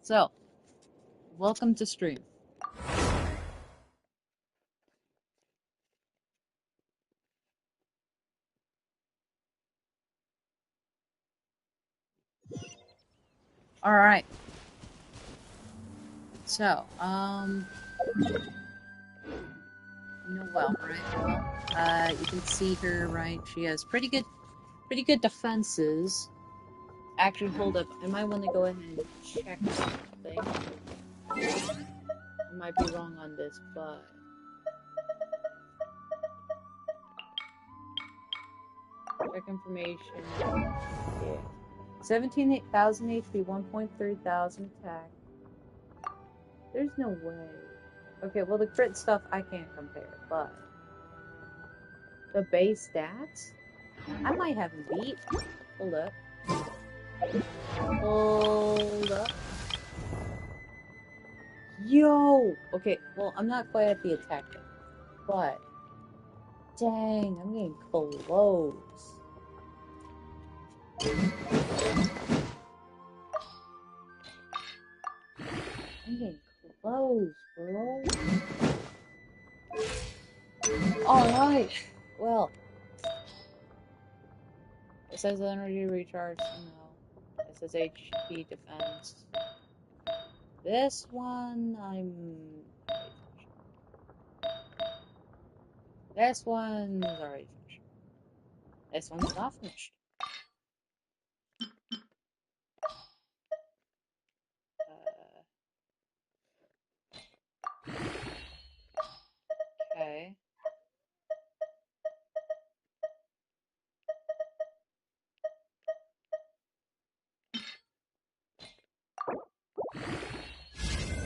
So, welcome to stream. Alright. So, Noelle, right? Well, you can see her, right? She has pretty good defenses. Actually, hold up. I might want to go ahead and check something. I might be wrong on this, but... Check information. Yeah. 17,000 HP, 1.3 thousand attack. There's no way. Okay, well, the crit stuff I can't compare, but... The base stats? I might have him beat. Hold up. Hold up. Yo! Okay, well, I'm not quite at the attack yet, but... Dang, I'm getting close. I'm getting close, bro. Alright. Well. It says energy recharge. No. It says HP defense. This one, This one's already finished. This one's not finished. Okay.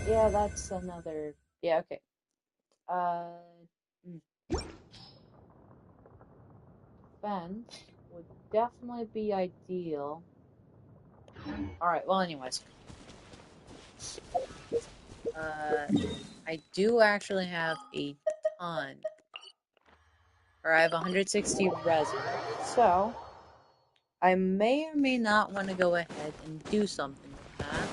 Yeah, that's another... Yeah, okay. Fence would definitely be ideal. Alright, well, anyways. I do actually have a ton. Or I have 160 resin. So, I may or may not want to go ahead and do something with that.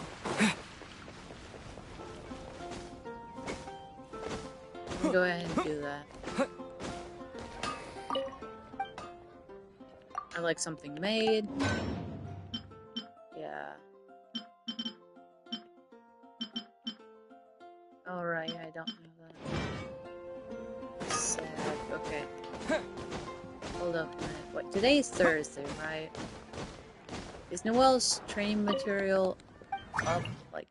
Let me go ahead and do that. I like something made. Yeah. Alright, I don't know that. Sad. Okay. Hold up a minute. What? Today is Thursday, right? Is Noelle's training material up, like...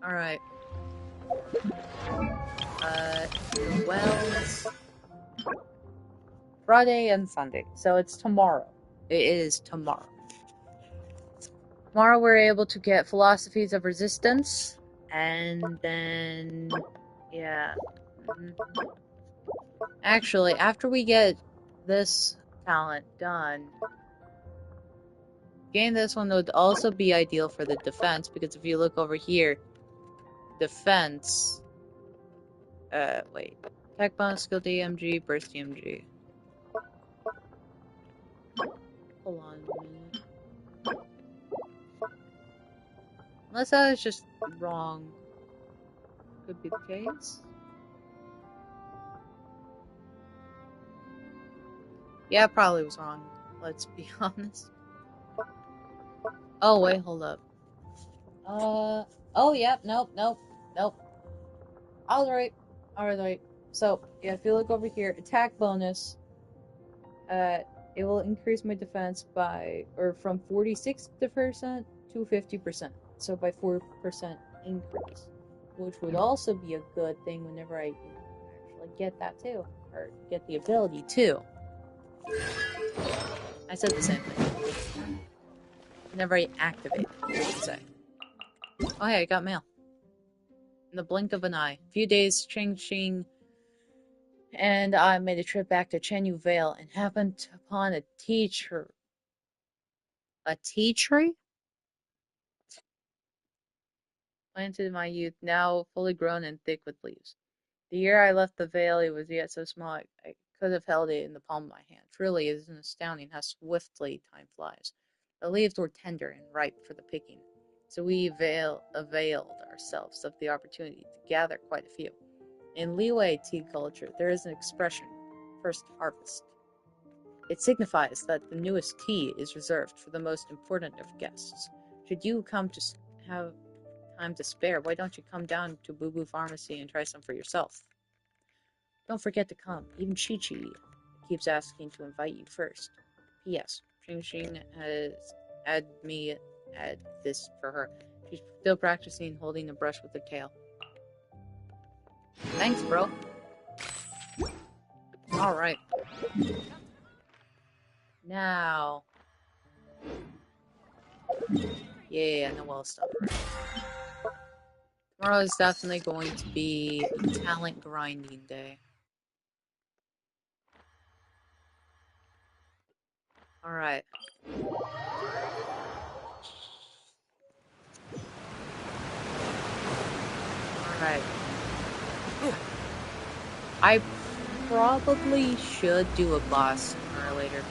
Alright. Noelle's... Friday and Sunday. So it's tomorrow. It is tomorrow. Tomorrow we're able to get Philosophies of Resistance. And then... Yeah. Actually, after we get this talent done... Getting this one would also be ideal for the defense, because if you look over here... Defense... wait. Attack bonus, skill DMG, burst DMG. Hold on a minute. Unless that was just wrong. Could be the case. Yeah, probably was wrong. Let's be honest. Oh, wait, hold up. Oh, yeah, nope. Alright. So, yeah, if you look over here, attack bonus, it will increase my defense from 46% to 50%. So by 4% increase. Which would also be a good thing whenever I actually get that too. Or get the ability too. I said the same thing. Whenever I activate it, I should say. Oh hey, I got mail. In the blink of an eye. A few days, Ching and I made a trip back to Chenyu Vale and happened upon a tea tree. A tea tree? Planted in my youth, now fully grown and thick with leaves. The year I left the vale, it was yet so small I could have held it in the palm of my hand. Truly, it is astounding how swiftly time flies. The leaves were tender and ripe for the picking, so we availed ourselves of the opportunity to gather quite a few. In Liyue tea culture, there is an expression, first harvest. It signifies that the newest tea is reserved for the most important of guests. Should you come to have time to spare, why don't you come down to Boo Boo Pharmacy and try some for yourself? Don't forget to come. Even Chi-Chi keeps asking to invite you first. P.S. Xing has add this for her. She's still practicing holding the brush with her tail. Thanks, bro. Alright. Now. Yeah, Noelle stuff. Tomorrow is definitely going to be a talent grinding day. Alright. Alright. I probably should do a boss sooner or later.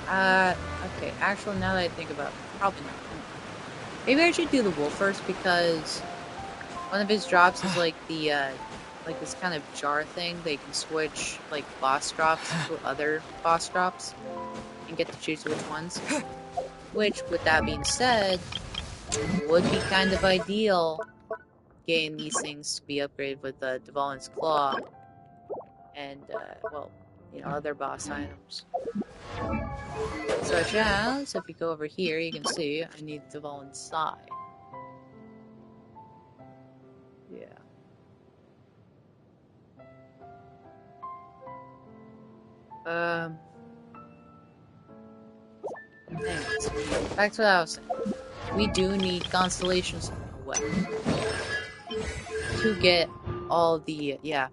Okay, actually, now that I think about it, probably not. Maybe I should do the wolf first, because one of his drops is like the, like this kind of jar thing. They can switch, like, boss drops to other boss drops and get to choose which ones. Which, with that being said, would be kind of ideal getting these things to be upgraded with Dvalin's Claw and, well, you know, other boss items. Such as, if you go over here, you can see I need Dvalin's Sai. Yeah. Anyways, back to what I was saying. We do need constellations to get all the, yeah.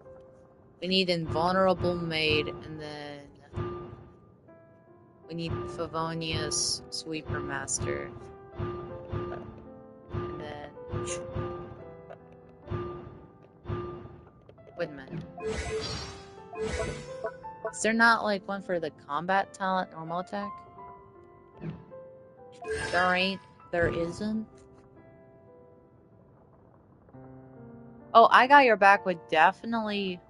We need Invulnerable Maid, and then we need Favonius Sweeper Master. And then... Wait a minute. Is there not, like, one for the combat talent normal attack? There isn't? Oh, I got your back would definitely...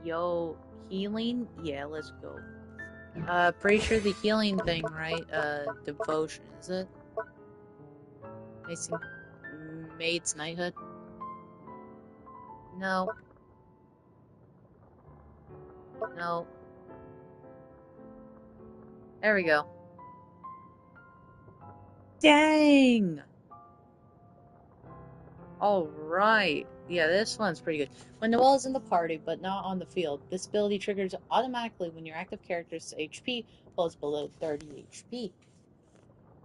Yo, healing? Yeah, let's go. Pretty sure the healing thing, right? Devotion, is it? Maid's Knighthood? No. No. There we go. Dang! Alright. Yeah, this one's pretty good. When Noelle is in the party, but not on the field, this ability triggers automatically when your active character's HP falls below 30 HP.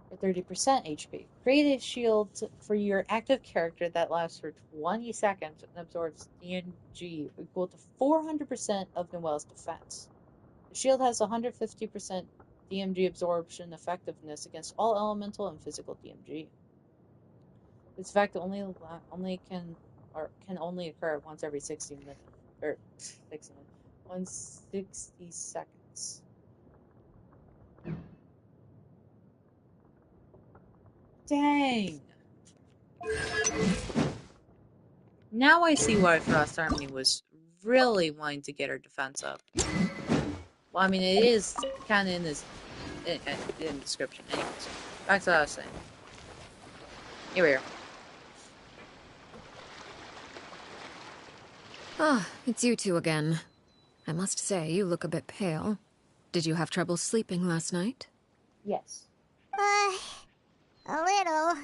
Or 30% HP. Create a shield for your active character that lasts for 20 seconds and absorbs DMG equal to 400% of Noelle's defense. The shield has 150% DMG absorption effectiveness against all elemental and physical DMG. This effect can only occur once every 60 minutes, or 60 minutes, 160 seconds. Dang! Now I see why Frost Harmony was really wanting to get her defense up. Well, I mean, it is kind of in this in description. Anyways, back to what I was saying. Here we are. Ah, it's you two again. I must say, you look a bit pale. Did you have trouble sleeping last night? Yes. A little.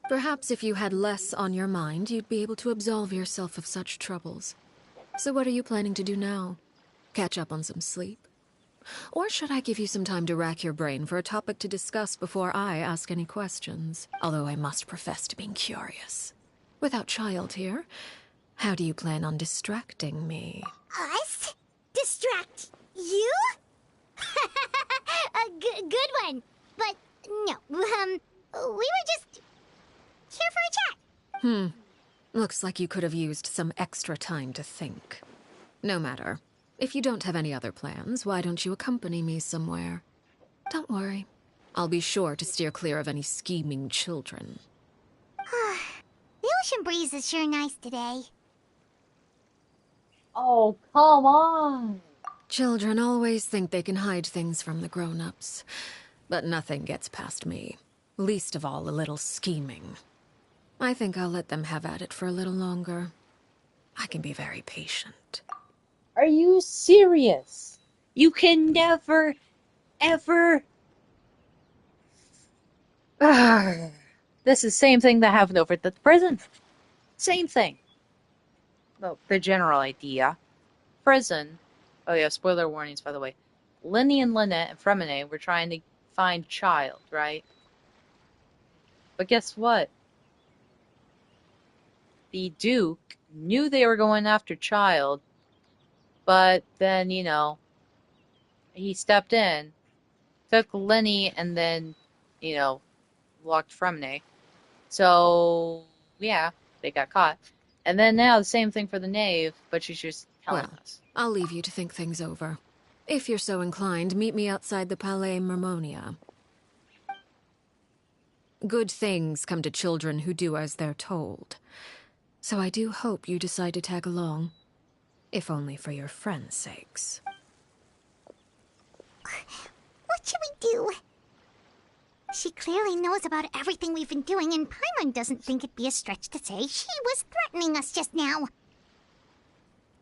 Perhaps if you had less on your mind, you'd be able to absolve yourself of such troubles. So what are you planning to do now? Catch up on some sleep? Or should I give you some time to rack your brain for a topic to discuss before I ask any questions? Although I must profess to being curious. Without Child here, how do you plan on distracting me? Us? Distract you? A good one. But no, we were just here for a chat. Looks like you could have used some extra time to think. No matter. If you don't have any other plans, why don't you accompany me somewhere? Don't worry. I'll be sure to steer clear of any scheming children. The ocean breeze is sure nice today. Oh, come on! Children always think they can hide things from the grown-ups. But nothing gets past me. Least of all a little scheming. I think I'll let them have at it for a little longer. I can be very patient. Are you serious? You can never, ever... This is the same thing that happened over at the prison. Same thing. Well, the general idea. Prison. Oh yeah, spoiler warnings, by the way. Lenny and Lynette and Fremine were trying to find Child, right? But guess what? The Duke knew they were going after Child, but then, you know, he stepped in, took Lenny, and then, you know, locked Fremine. So, yeah, they got caught. And then now the same thing for the Knave, but she's just telling us. I'll leave you to think things over. If you're so inclined, meet me outside the Palais Mermonia. Good things come to children who do as they're told. So I do hope you decide to tag along. If only for your friends' sakes. What should we do? She clearly knows about everything we've been doing, and Paimon doesn't think it'd be a stretch to say she was threatening us just now.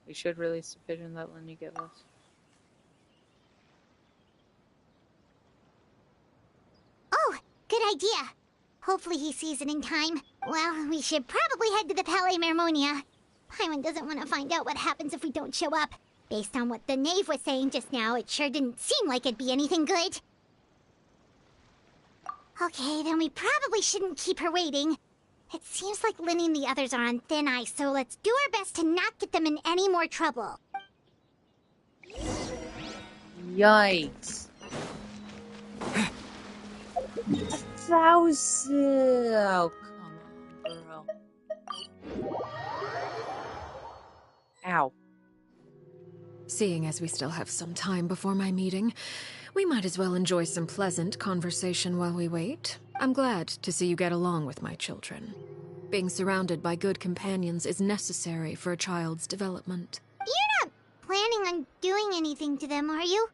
We should release the vision that Lenny gave us. Oh, good idea. Hopefully he sees it in time. Well, we should probably head to the Palais Mermonia. Paimon doesn't want to find out what happens if we don't show up. Based on what the Knave was saying just now, it sure didn't seem like it'd be anything good. Okay, then we probably shouldn't keep her waiting. It seems like Lenny and the others are on thin ice, so let's do our best to not get them in any more trouble. Yikes. 1,000! Oh, come on, bro. Ow. Seeing as we still have some time before my meeting, we might as well enjoy some pleasant conversation while we wait. I'm glad to see you get along with my children. Being surrounded by good companions is necessary for a child's development. You're not planning on doing anything to them, are you?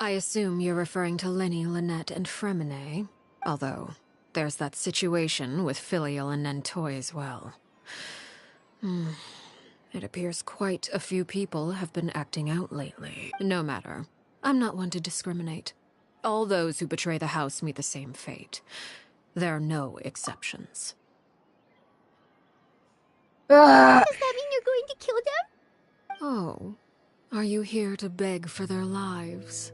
I assume you're referring to Lenny, Lynette, and Fremine, although there's that situation with Filial and Nentoy as well. It appears quite a few people have been acting out lately. No matter. I'm not one to discriminate. All those who betray the house meet the same fate. There are no exceptions. Does that mean you're going to kill them? Oh, are you here to beg for their lives?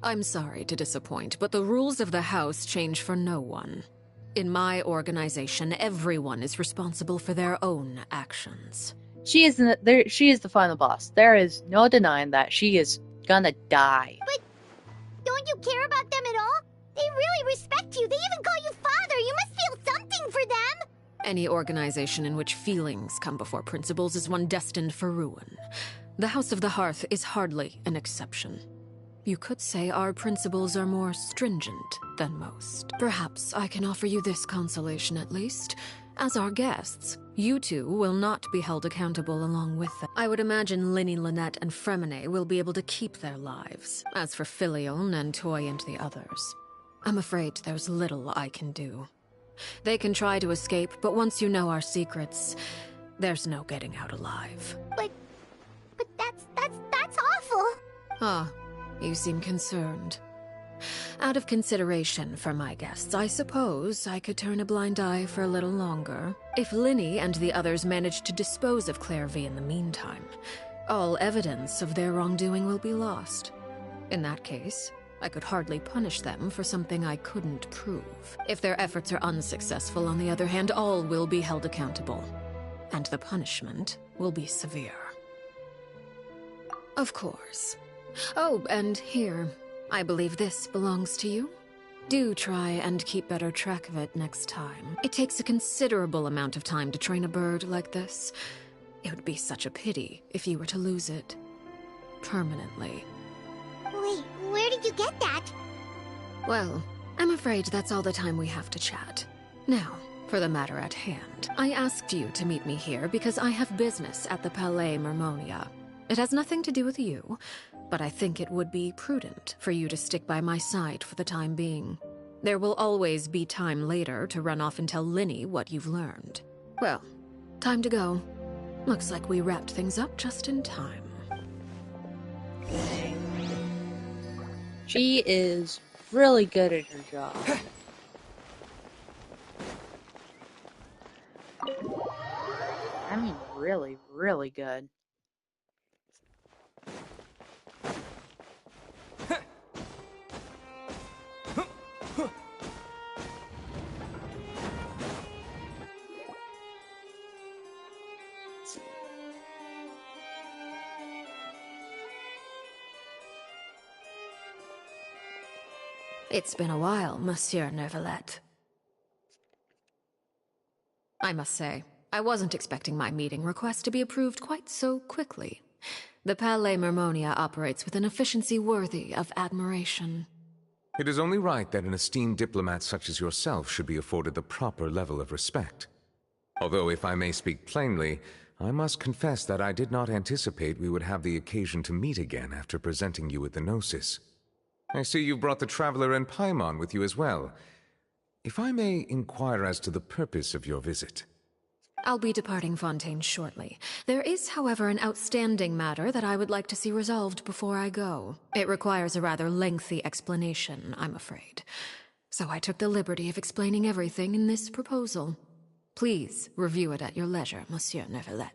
I'm sorry to disappoint, but the rules of the house change for no one. In my organization, everyone is responsible for their own actions. She is the final boss. There is no denying that. She is gonna die. But don't you care about them at all? They really respect you. They even call you father. You must feel something for them. Any organization in which feelings come before principles is one destined for ruin. The House of the Hearth is hardly an exception. You could say our principles are more stringent than most. Perhaps I can offer you this consolation at least. As our guests, you two will not be held accountable along with them. I would imagine Lenny, Lynette, and Fremine will be able to keep their lives. As for Filial, Nentoy, and the others, I'm afraid there's little I can do. They can try to escape, but once you know our secrets, there's no getting out alive. But that's awful. Ah, you seem concerned. Out of consideration for my guests, I suppose I could turn a blind eye for a little longer. If Lenny and the others manage to dispose of Clairvy in the meantime, all evidence of their wrongdoing will be lost. In that case, I could hardly punish them for something I couldn't prove. If their efforts are unsuccessful, on the other hand, all will be held accountable. And the punishment will be severe. Of course. Oh, and here, I believe this belongs to you. Do try and keep better track of it next time. It takes a considerable amount of time to train a bird like this. It would be such a pity if you were to lose it. Permanently. Wait, where did you get that? Well, I'm afraid that's all the time we have to chat. Now, for the matter at hand. I asked you to meet me here because I have business at the Palais Mermonia. It has nothing to do with you, but I think it would be prudent for you to stick by my side for the time being. There will always be time later to run off and tell Linny what you've learned. Well, time to go. Looks like we wrapped things up just in time. She is really good at her job. I mean, really, really good. It's been a while, Monsieur Neuvillette. I must say, I wasn't expecting my meeting request to be approved quite so quickly. The Palais Mermonia operates with an efficiency worthy of admiration. It is only right that an esteemed diplomat such as yourself should be afforded the proper level of respect. Although, if I may speak plainly, I must confess that I did not anticipate we would have the occasion to meet again after presenting you with the Gnosis. I see you brought the Traveler and Paimon with you as well. If I may inquire as to the purpose of your visit. I'll be departing Fontaine shortly. There is, however, an outstanding matter that I would like to see resolved before I go. It requires a rather lengthy explanation, I'm afraid. So I took the liberty of explaining everything in this proposal. Please review it at your leisure, Monsieur Neuvillette.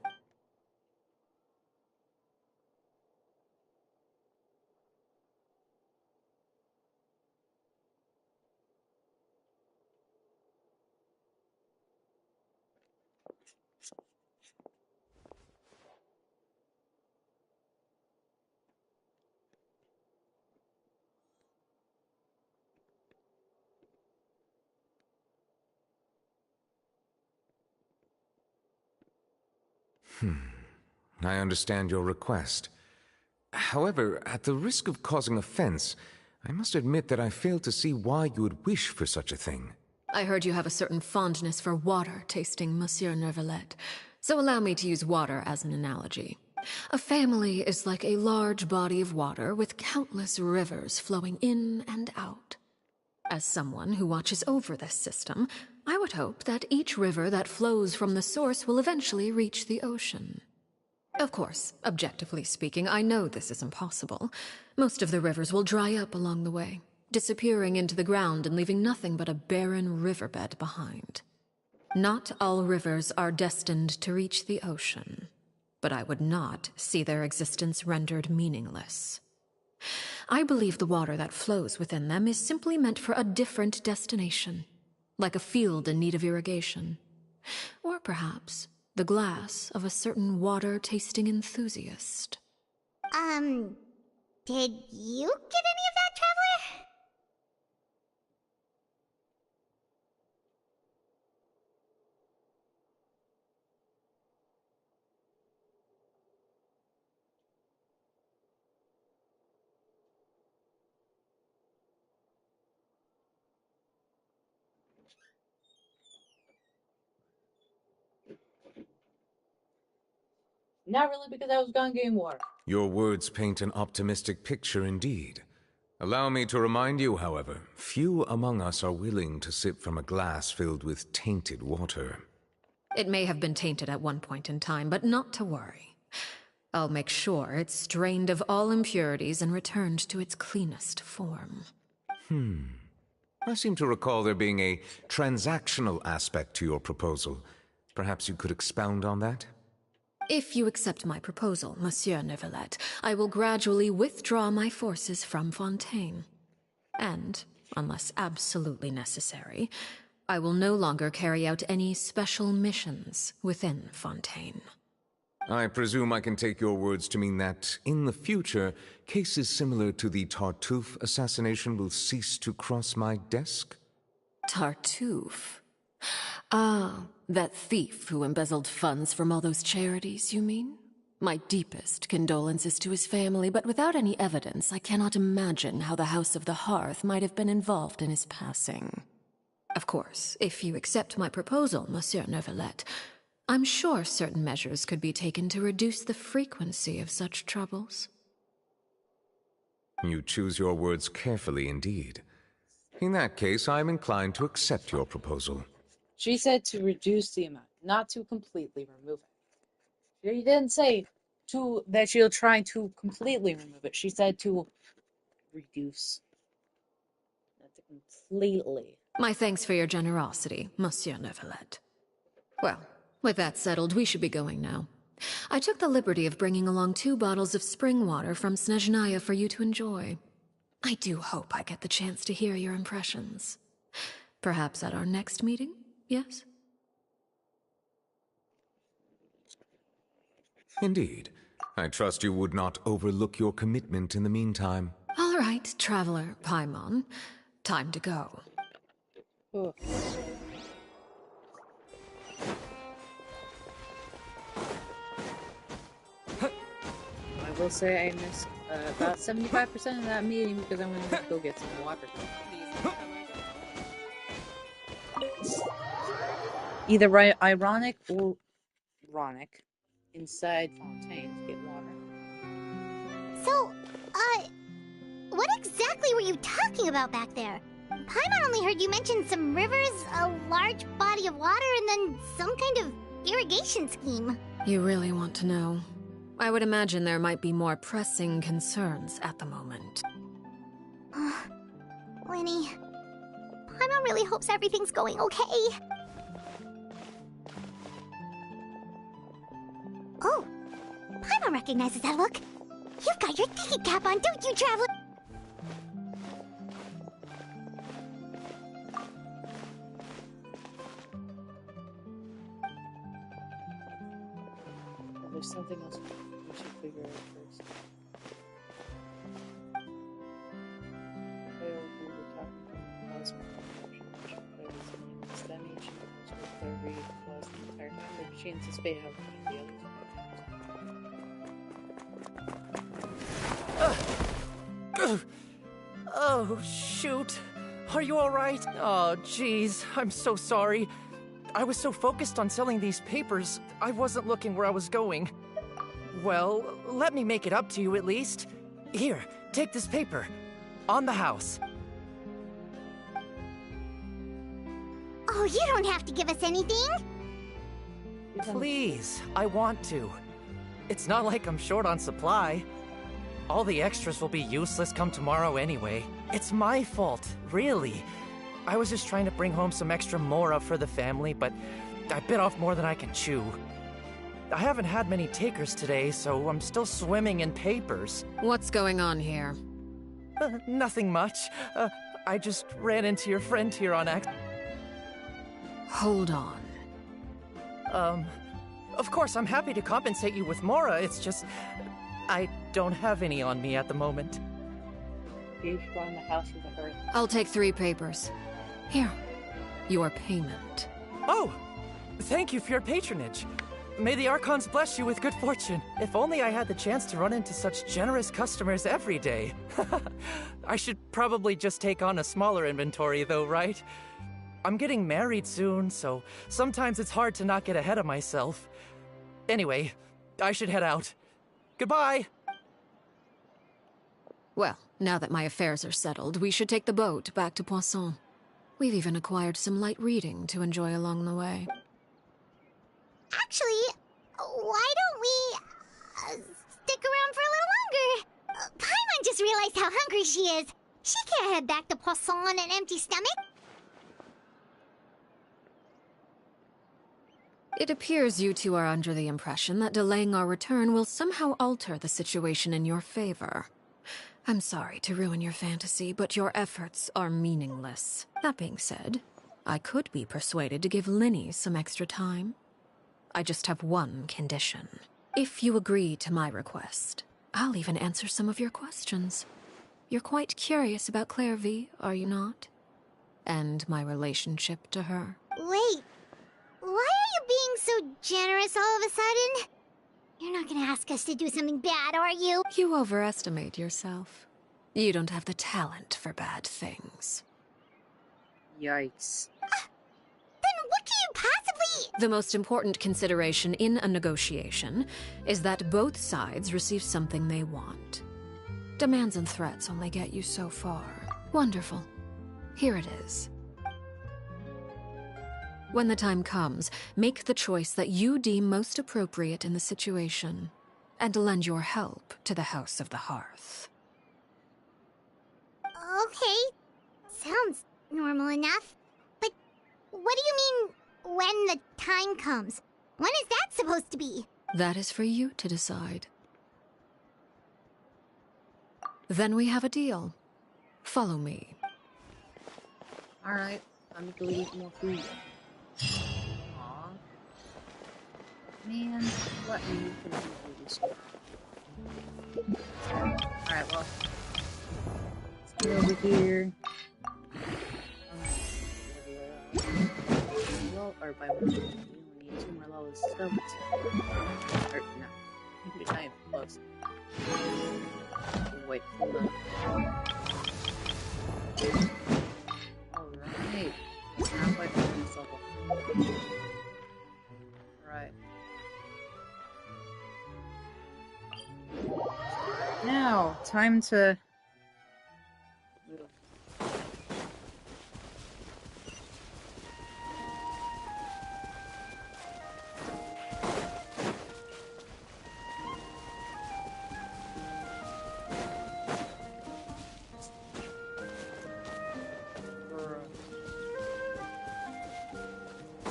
I understand your request. However, at the risk of causing offense, I must admit that I fail to see why you would wish for such a thing. I heard you have a certain fondness for water tasting, Monsieur Neuvillette, so allow me to use water as an analogy. A family is like a large body of water with countless rivers flowing in and out. As someone who watches over this system, I would hope that each river that flows from the source will eventually reach the ocean. Of course, objectively speaking, I know this is impossible. Most of the rivers will dry up along the way, disappearing into the ground and leaving nothing but a barren riverbed behind. Not all rivers are destined to reach the ocean, but I would not see their existence rendered meaningless. I believe the water that flows within them is simply meant for a different destination, like a field in need of irrigation. Or perhaps the glass of a certain water-tasting enthusiast. Did you get any of that, Traveler? Not really, because I was gone getting water. Your words paint an optimistic picture indeed. Allow me to remind you, however, few among us are willing to sip from a glass filled with tainted water. It may have been tainted at one point in time, but not to worry. I'll make sure it's strained of all impurities and returned to its cleanest form. I seem to recall there being a transactional aspect to your proposal. Perhaps you could expound on that? If you accept my proposal, Monsieur Neuvillette, I will gradually withdraw my forces from Fontaine. And, unless absolutely necessary, I will no longer carry out any special missions within Fontaine. I presume I can take your words to mean that, in the future, cases similar to the Tartuffe assassination will cease to cross my desk? Tartuffe? Ah, that thief who embezzled funds from all those charities, you mean? My deepest condolences to his family, but without any evidence, I cannot imagine how the House of the Hearth might have been involved in his passing. Of course, if you accept my proposal, Monsieur Neuvillette, I'm sure certain measures could be taken to reduce the frequency of such troubles. You choose your words carefully indeed. In that case, I am inclined to accept your proposal. She said to reduce the amount, not to completely remove it. She didn't say that she'll try to completely remove it. She said to reduce. Not to completely. My thanks for your generosity, Monsieur Neuvillette. Well, with that settled, we should be going now. I took the liberty of bringing along 2 bottles of spring water from Snezhnaya for you to enjoy. I do hope I get the chance to hear your impressions. Perhaps at our next meeting, yes? Indeed. I trust you would not overlook your commitment in the meantime. All right, Traveler Paimon. Time to go. Ugh. I will say I missed about 75% of that meeting because I went to go get some water. Either ironic or ironic inside Fontaine to get water. So, what exactly were you talking about back there? Paimon only heard you mention some rivers, a large body of water, and then some kind of irrigation scheme. You really want to know? I would imagine there might be more pressing concerns at the moment. Winnie, Paimon really hopes everything's going okay. Oh, Paimon recognizes that look. You've got your thinking cap on, don't you, Traveler? There's something else we should figure out first. We were talking about plasma conversion, STEMI, she was Claire Reed was the entire time, but she anticipated how the others. Oh, shoot. Are you alright? Oh, jeez. I'm so sorry. I was so focused on selling these papers, I wasn't looking where I was going. Well, let me make it up to you at least. Here, take this paper. On the house. Oh, you don't have to give us anything. Please, I want to. It's not like I'm short on supply. All the extras will be useless come tomorrow anyway. It's my fault, really. I was just trying to bring home some extra mora for the family, but I bit off more than I can chew. I haven't had many takers today, so I'm still swimming in papers. What's going on here? Nothing much. I just ran into your friend here on accident. Hold on. Of course, I'm happy to compensate you with mora, it's just... I don't have any on me at the moment. Gage brought the house with the earth. I'll take 3 papers. Here, your payment. Oh! Thank you for your patronage. May the Archons bless you with good fortune. If only I had the chance to run into such generous customers every day. I should probably just take on a smaller inventory though, right? I'm getting married soon, so sometimes it's hard to not get ahead of myself. Anyway, I should head out. Goodbye! Well, now that my affairs are settled, we should take the boat back to Poisson. We've even acquired some light reading to enjoy along the way. Actually, why don't we stick around for a little longer? Paimon just realized how hungry she is. She can't head back to Poisson on an empty stomach. It appears you two are under the impression that delaying our return will somehow alter the situation in your favor. I'm sorry to ruin your fantasy, but your efforts are meaningless. That being said, I could be persuaded to give Linny some extra time. I just have one condition. If you agree to my request, I'll even answer some of your questions. You're quite curious about Claire V, are you not? And my relationship to her. Wait, so generous all of a sudden? You're not gonna ask us to do something bad, are you? You overestimate yourself. You don't have the talent for bad things. Yikes. Then what can you possibly... The most important consideration in a negotiation is that both sides receive something they want. Demands and threats only get you so far. Wonderful. Here it is. When the time comes, make the choice that you deem most appropriate in the situation, and lend your help to the House of the Hearth. Okay. Sounds normal enough. But what do you mean, when the time comes? When is that supposed to be? That is for you to decide. Then we have a deal. Follow me. Alright, I'm gonna go eat more food. Aw. Man, let me finish this. Alright, well. Let's get over here. Or by one, we only need 2 more levels of stuff. Or, no. It's not even close. Wait, hold on. Alright. Halfway through this level. Alright. Now, time to...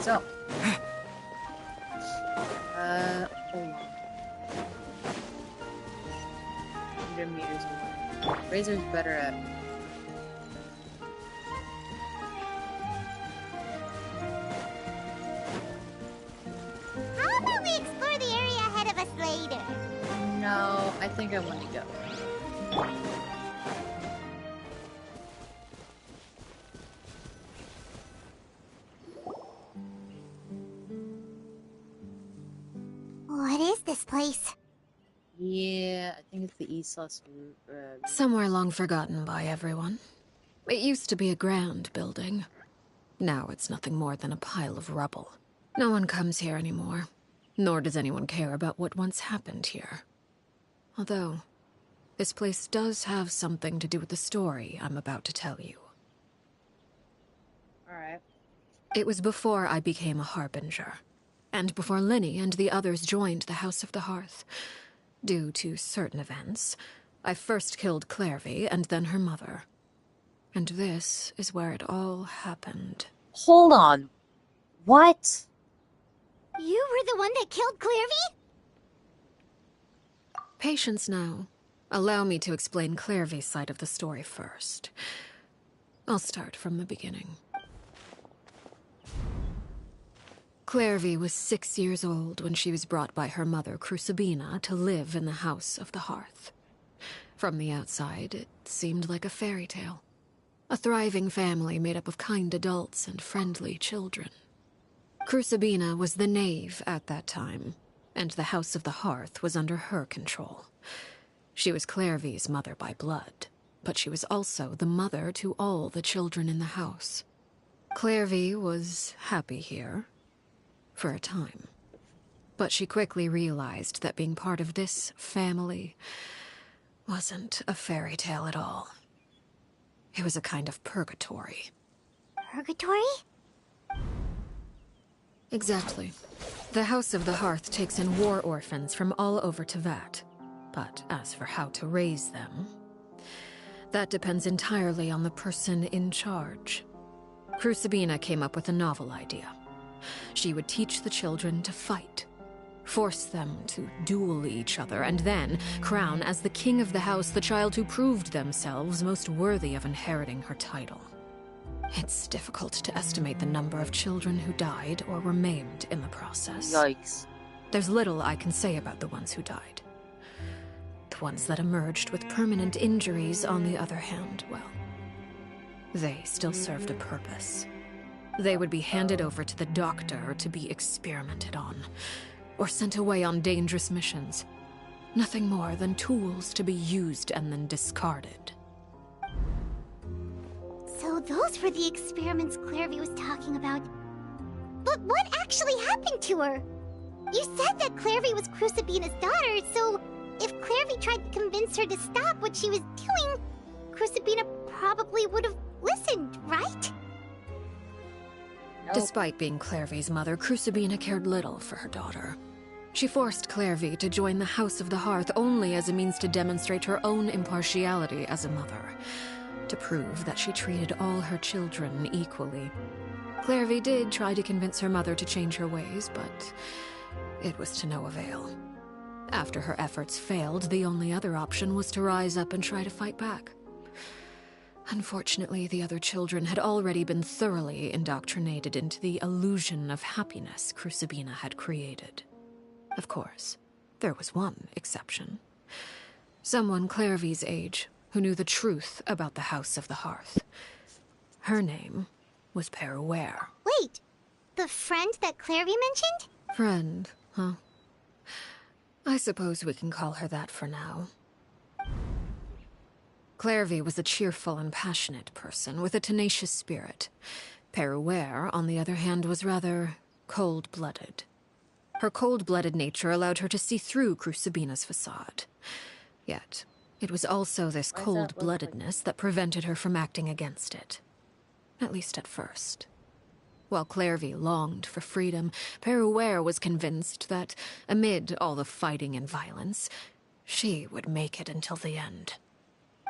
So, hold on. 100 meters away. Razor's better at. How about we explore the area ahead of us later? No, I think I want to go. What is this place? Yeah, I think it's the East-Los... Somewhere long forgotten by everyone. It used to be a grand building. Now it's nothing more than a pile of rubble. No one comes here anymore, nor does anyone care about what once happened here. Although, this place does have something to do with the story I'm about to tell you. Alright. It was before I became a Harbinger, and before Linny and the others joined the House of the Hearth. Due to certain events, I first killed Clairvy and then her mother. And this is where it all happened. Hold on. What? You were the one that killed Clairvy? Patience now. Allow me to explain Clairvy's side of the story first. I'll start from the beginning. Clairvy was 6 years old when she was brought by her mother, Crucibina, to live in the House of the Hearth. From the outside, it seemed like a fairy tale. A thriving family made up of kind adults and friendly children. Crucibina was the knave at that time, and the House of the Hearth was under her control. She was Clairvy's mother by blood, but she was also the mother to all the children in the house. Clairvy was happy here, for a time. But she quickly realized that being part of this family wasn't a fairy tale at all. It was a kind of purgatory. Purgatory? Exactly. The House of the Hearth takes in war orphans from all over Tevat. But as for how to raise them, that depends entirely on the person in charge. Crucibina came up with a novel idea. She would teach the children to fight, force them to duel each other, and then crown as the king of the house the child who proved themselves most worthy of inheriting her title. It's difficult to estimate the number of children who died or were maimed in the process. Yikes. There's little I can say about the ones who died. The ones that emerged with permanent injuries, on the other hand, well, they still served a purpose. They would be handed over to the doctor to be experimented on, or sent away on dangerous missions. Nothing more than tools to be used and then discarded. So those were the experiments Clairvy was talking about. But what actually happened to her? You said that Clairvy was Crucibina's daughter, so if Clairvy tried to convince her to stop what she was doing, Crucibina probably would have listened, right? Nope. Despite being Clairvy's mother, Crucibina cared little for her daughter. She forced Clairvy to join the House of the Hearth only as a means to demonstrate her own impartiality as a mother, to prove that she treated all her children equally. Clairvy did try to convince her mother to change her ways, but it was to no avail. After her efforts failed, the only other option was to rise up and try to fight back. Unfortunately, the other children had already been thoroughly indoctrinated into the illusion of happiness Crucibina had created. Of course, there was one exception. Someone Clairvy's age who knew the truth about the House of the Hearth. Her name was Peruere. Wait, the friend that Clairvy mentioned? Friend, huh? I suppose we can call her that for now. Clairvy was a cheerful and passionate person with a tenacious spirit. Peruere, on the other hand, was rather cold-blooded. Her cold-blooded nature allowed her to see through Crucibina's facade. Yet, it was also this cold-bloodedness that prevented her from acting against it. At least at first. While Clairvy longed for freedom, Peruere was convinced that, amid all the fighting and violence, she would make it until the end.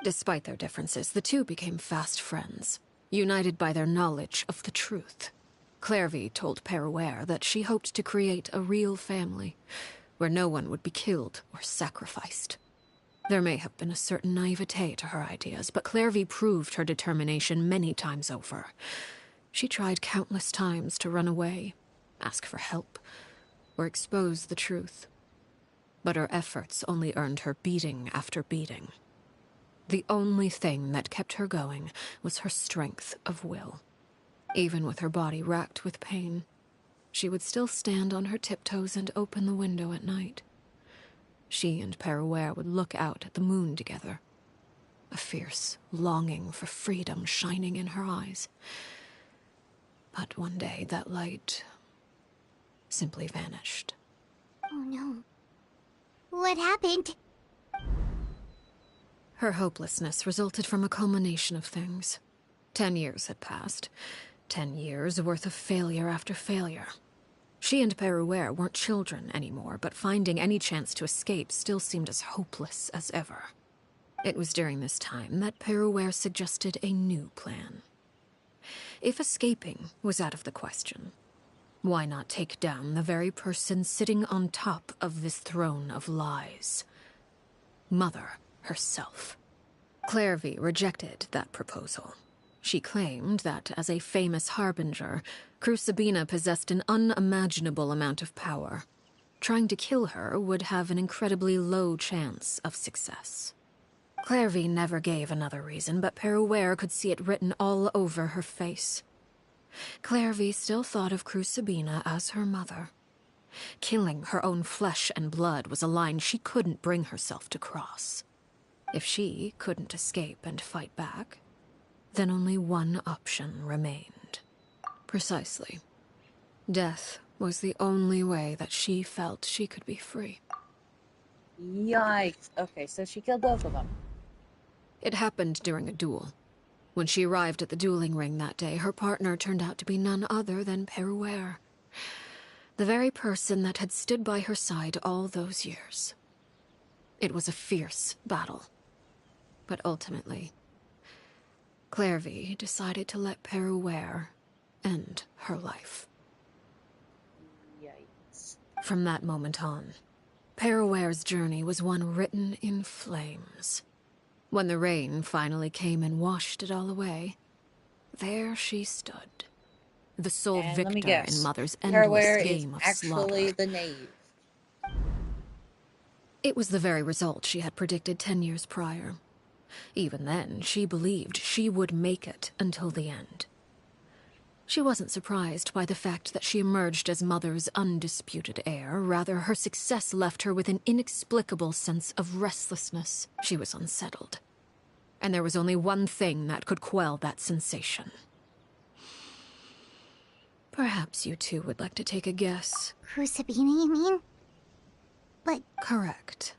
Despite their differences, the two became fast friends, united by their knowledge of the truth. Clairvy told Peruere that she hoped to create a real family, where no one would be killed or sacrificed. There may have been a certain naivete to her ideas, but Clairvy proved her determination many times over. She tried countless times to run away, ask for help, or expose the truth. But her efforts only earned her beating after beating. The only thing that kept her going was her strength of will. Even with her body racked with pain, she would still stand on her tiptoes and open the window at night. She and Peruere would look out at the moon together, a fierce longing for freedom shining in her eyes. But one day that light simply vanished. Oh no. What happened? Her hopelessness resulted from a culmination of things. 10 years had passed. 10 years worth of failure after failure. She and Peruere weren't children anymore, but finding any chance to escape still seemed as hopeless as ever. It was during this time that Peruere suggested a new plan. If escaping was out of the question, why not take down the very person sitting on top of this throne of lies? Mother herself. Clairvy rejected that proposal. She claimed that, as a famous harbinger, Crucibina possessed an unimaginable amount of power. Trying to kill her would have an incredibly low chance of success. Clairvy never gave another reason, but Peruere could see it written all over her face. Clairvy still thought of Crucibina as her mother. Killing her own flesh and blood was a line she couldn't bring herself to cross. If she couldn't escape and fight back, then only one option remained. Precisely. Death was the only way that she felt she could be free. Yikes. Okay, so she killed both of them. It happened during a duel. When she arrived at the dueling ring that day, her partner turned out to be none other than Peruere. The very person that had stood by her side all those years. It was a fierce battle. But ultimately, Clairvy decided to let Peruere end her life. Yikes. From that moment on, Peruere's journey was one written in flames. When the rain finally came and washed it all away, there she stood, the sole And let me victor guess, in Mother's endless Peruere game is of actually slaughter. the knave. It was the very result she had predicted 10 years prior. Even then, she believed she would make it until the end. She wasn't surprised by the fact that she emerged as Mother's undisputed heir. Rather, her success left her with an inexplicable sense of restlessness. She was unsettled. And there was only one thing that could quell that sensation. Perhaps you two would like to take a guess. Crucibina, you mean? But... Correct.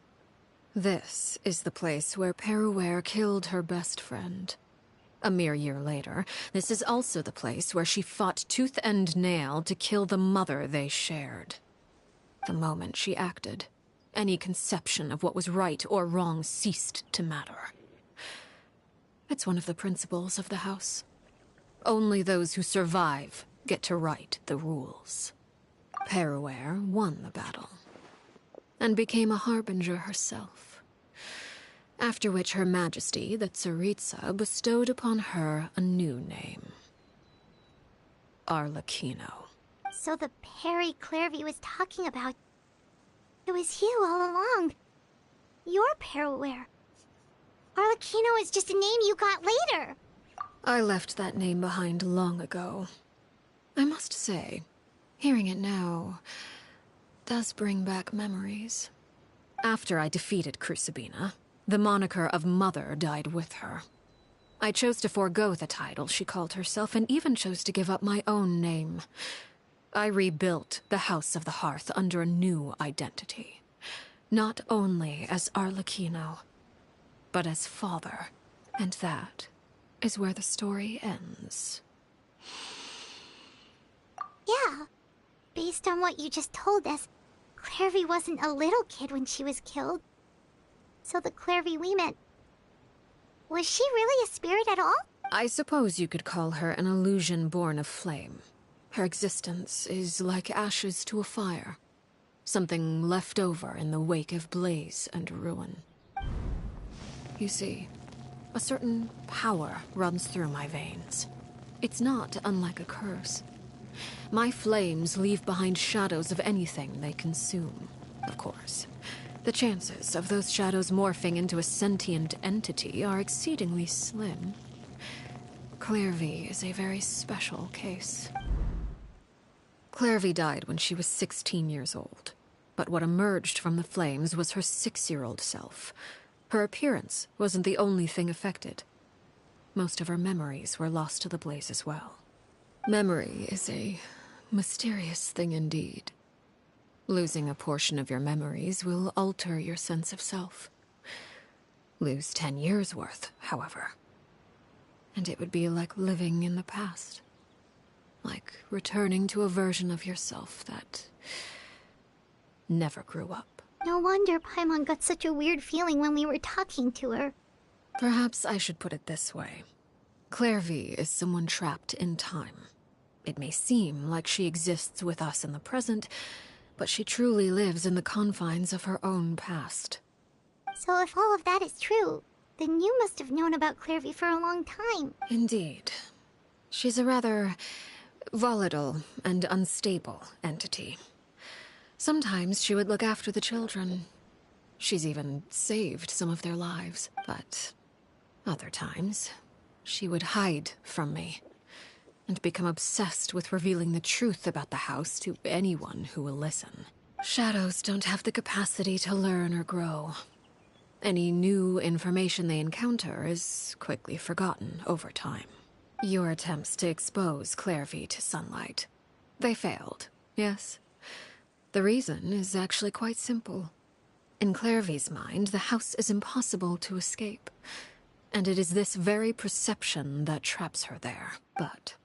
This is the place where Peruware killed her best friend. A mere year later, this is also the place where she fought tooth and nail to kill the mother they shared. The moment she acted, any conception of what was right or wrong ceased to matter. It's one of the principles of the house. Only those who survive get to write the rules. Peruware won the battle, and became a harbinger herself. After which Her Majesty, the Tsaritsa, bestowed upon her a new name. Arlecchino. So the Perry Clairvy was talking about... It was you all along. You're Peruware. Arlecchino is just a name you got later. I left that name behind long ago. I must say, hearing it now does bring back memories. After I defeated Crucibina, the moniker of Mother died with her. I chose to forego the title she called herself, and even chose to give up my own name. I rebuilt the House of the Hearth under a new identity. Not only as Arlecchino, but as father. And that is where the story ends. Yeah. Based on what you just told us, Clairvy wasn't a little kid when she was killed. So the Clairvy we met... Was she really a spirit at all? I suppose you could call her an illusion born of flame. Her existence is like ashes to a fire. Something left over in the wake of blaze and ruin. You see, a certain power runs through my veins. It's not unlike a curse. My flames leave behind shadows of anything they consume. Of course, the chances of those shadows morphing into a sentient entity are exceedingly slim. Clairvy is a very special case. Clairvy died when she was 16 years old. But what emerged from the flames was her 6-year-old self. Her appearance wasn't the only thing affected. Most of her memories were lost to the blaze as well. Memory is a mysterious thing indeed. Losing a portion of your memories will alter your sense of self. Lose 10 years' worth, however, and it would be like living in the past. Like returning to a version of yourself that never grew up. No wonder Paimon got such a weird feeling when we were talking to her. Perhaps I should put it this way. Clairvy is someone trapped in time. It may seem like she exists with us in the present, but she truly lives in the confines of her own past. So if all of that is true, then you must have known about Clairvy for a long time. Indeed. She's a rather volatile and unstable entity. Sometimes she would look after the children. She's even saved some of their lives. But other times, she would hide from me and become obsessed with revealing the truth about the house to anyone who will listen. Shadows don't have the capacity to learn or grow. Any new information they encounter is quickly forgotten over time. Your attempts to expose Clairvy to sunlight. They failed, yes? The reason is actually quite simple. In Clairvy's mind, the house is impossible to escape. And it is this very perception that traps her there. But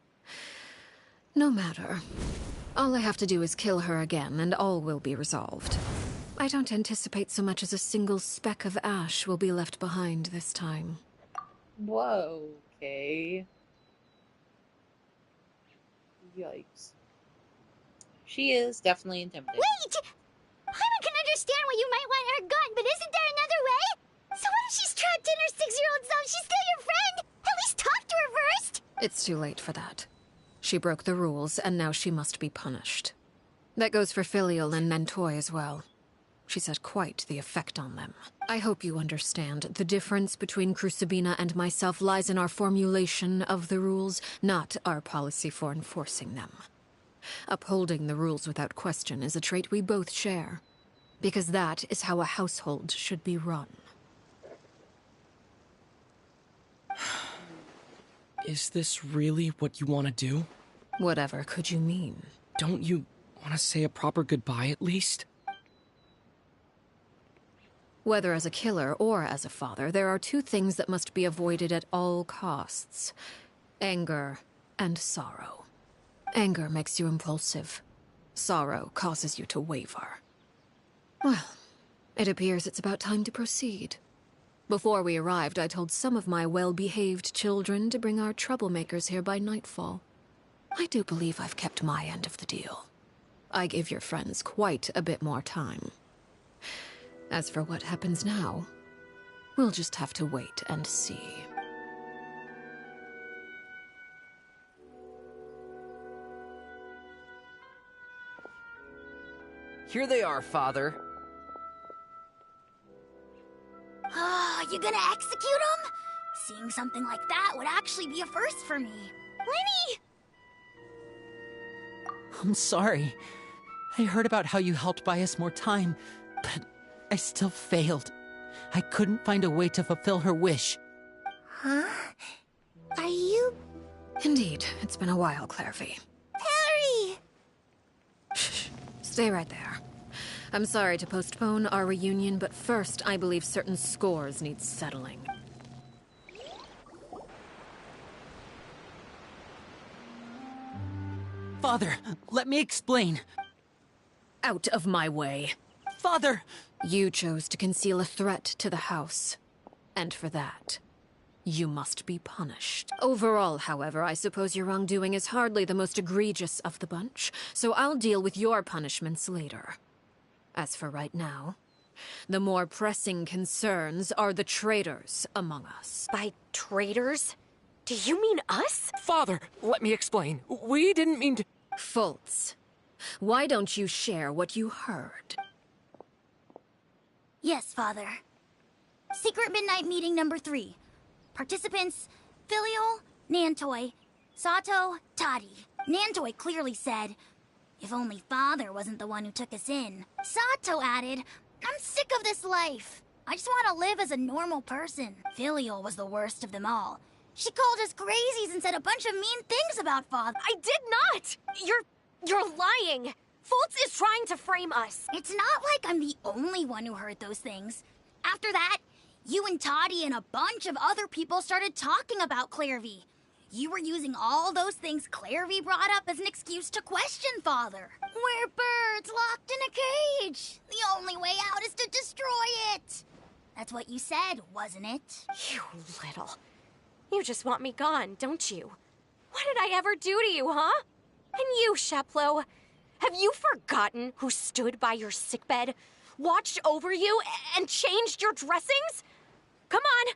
no matter. All I have to do is kill her again, and all will be resolved. I don't anticipate so much as a single speck of ash will be left behind this time. Whoa, okay. Yikes. She is definitely intimidating. Wait! Paimon can understand why you might want her gone, but isn't there another way? So what if she's trapped in her 6-year-old self? She's still your friend! At least talk to her first! It's too late for that. She broke the rules, and now she must be punished. That goes for Filial and Mentoy as well. She's had quite the effect on them. I hope you understand. The difference between Crucibina and myself lies in our formulation of the rules, not our policy for enforcing them. Upholding the rules without question is a trait we both share, because that is how a household should be run. Is this really what you want to do? Whatever could you mean? Don't you want to say a proper goodbye at least? Whether as a killer or as a father, there are two things that must be avoided at all costs: anger and sorrow. Anger makes you impulsive. Sorrow causes you to waver. Well, it appears it's about time to proceed. Before we arrived, I told some of my well-behaved children to bring our troublemakers here by nightfall. I do believe I've kept my end of the deal. I gave your friends quite a bit more time. As for what happens now, we'll just have to wait and see. Here they are, Father. You gonna execute him? Seeing something like that would actually be a first for me. Lenny! I'm sorry. I heard about how you helped buy us more time, but I still failed. I couldn't find a way to fulfill her wish. Huh? Are you... Indeed, it's been a while, Clairvy. Harry! Shh. Stay right there. I'm sorry to postpone our reunion, but first I believe certain scores need settling. Father, let me explain. Out of my way. Father! You chose to conceal a threat to the house. And for that, you must be punished. Overall, however, I suppose your wrongdoing is hardly the most egregious of the bunch, so I'll deal with your punishments later. As for right now, the more pressing concerns are the traitors among us. By traitors? Do you mean us? Father, let me explain. We didn't mean to... Fultz, why don't you share what you heard? Yes, Father. Secret Midnight Meeting number 3. Participants, Filial, Nantoi, Sato, Tadi. Nantoi clearly said, "If only Father wasn't the one who took us in." Sato added, "I'm sick of this life. I just want to live as a normal person." Filial was the worst of them all. She called us crazies and said a bunch of mean things about Father. I did not! You're lying! Fultz is trying to frame us. It's not like I'm the only one who heard those things. After that, you and Toddy and a bunch of other people started talking about Clairvy. You were using all those things Clairvy brought up as an excuse to question Father. We're birds locked in a cage. The only way out is to destroy it. That's what you said, wasn't it? You little... You just want me gone, don't you? What did I ever do to you, huh? And you, Sheplo, have you forgotten who stood by your sickbed, watched over you, and changed your dressings? Come on,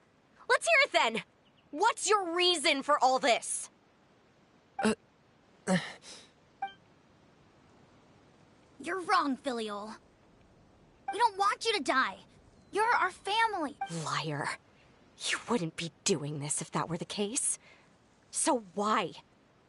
let's hear it then. What's your reason for all this? You're wrong, Filial. We don't want you to die. You're our family. Liar. You wouldn't be doing this if that were the case. So why?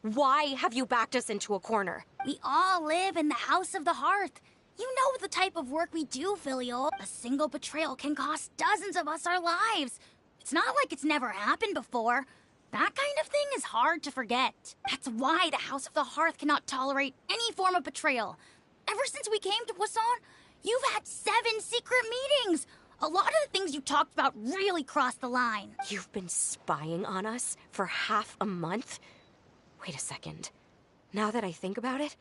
Why have you backed us into a corner? We all live in the House of the Hearth. You know the type of work we do, Filial. A single betrayal can cost dozens of us our lives. It's not like it's never happened before. That kind of thing is hard to forget. That's why the House of the Hearth cannot tolerate any form of betrayal. Ever since we came to Poisson, you've had 7 secret meetings. A lot of the things you talked about really crossed the line. You've been spying on us for half a month? Wait a second. Now that I think about it,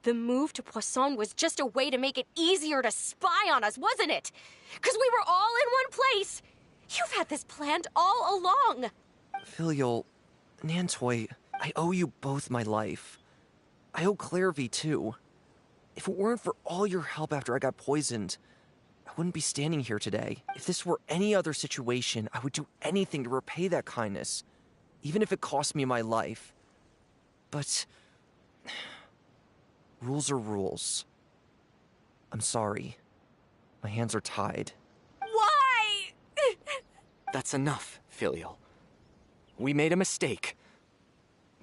the move to Poisson was just a way to make it easier to spy on us, wasn't it? Because we were all in one place. You've had this planned all along. Filial, Nantoi, I owe you both my life. I owe Clairvy too. If it weren't for all your help after I got poisoned, I wouldn't be standing here today. If this were any other situation, I would do anything to repay that kindness, even if it cost me my life. But rules are rules. I'm sorry. My hands are tied. Why? That's enough, Filial. We made a mistake.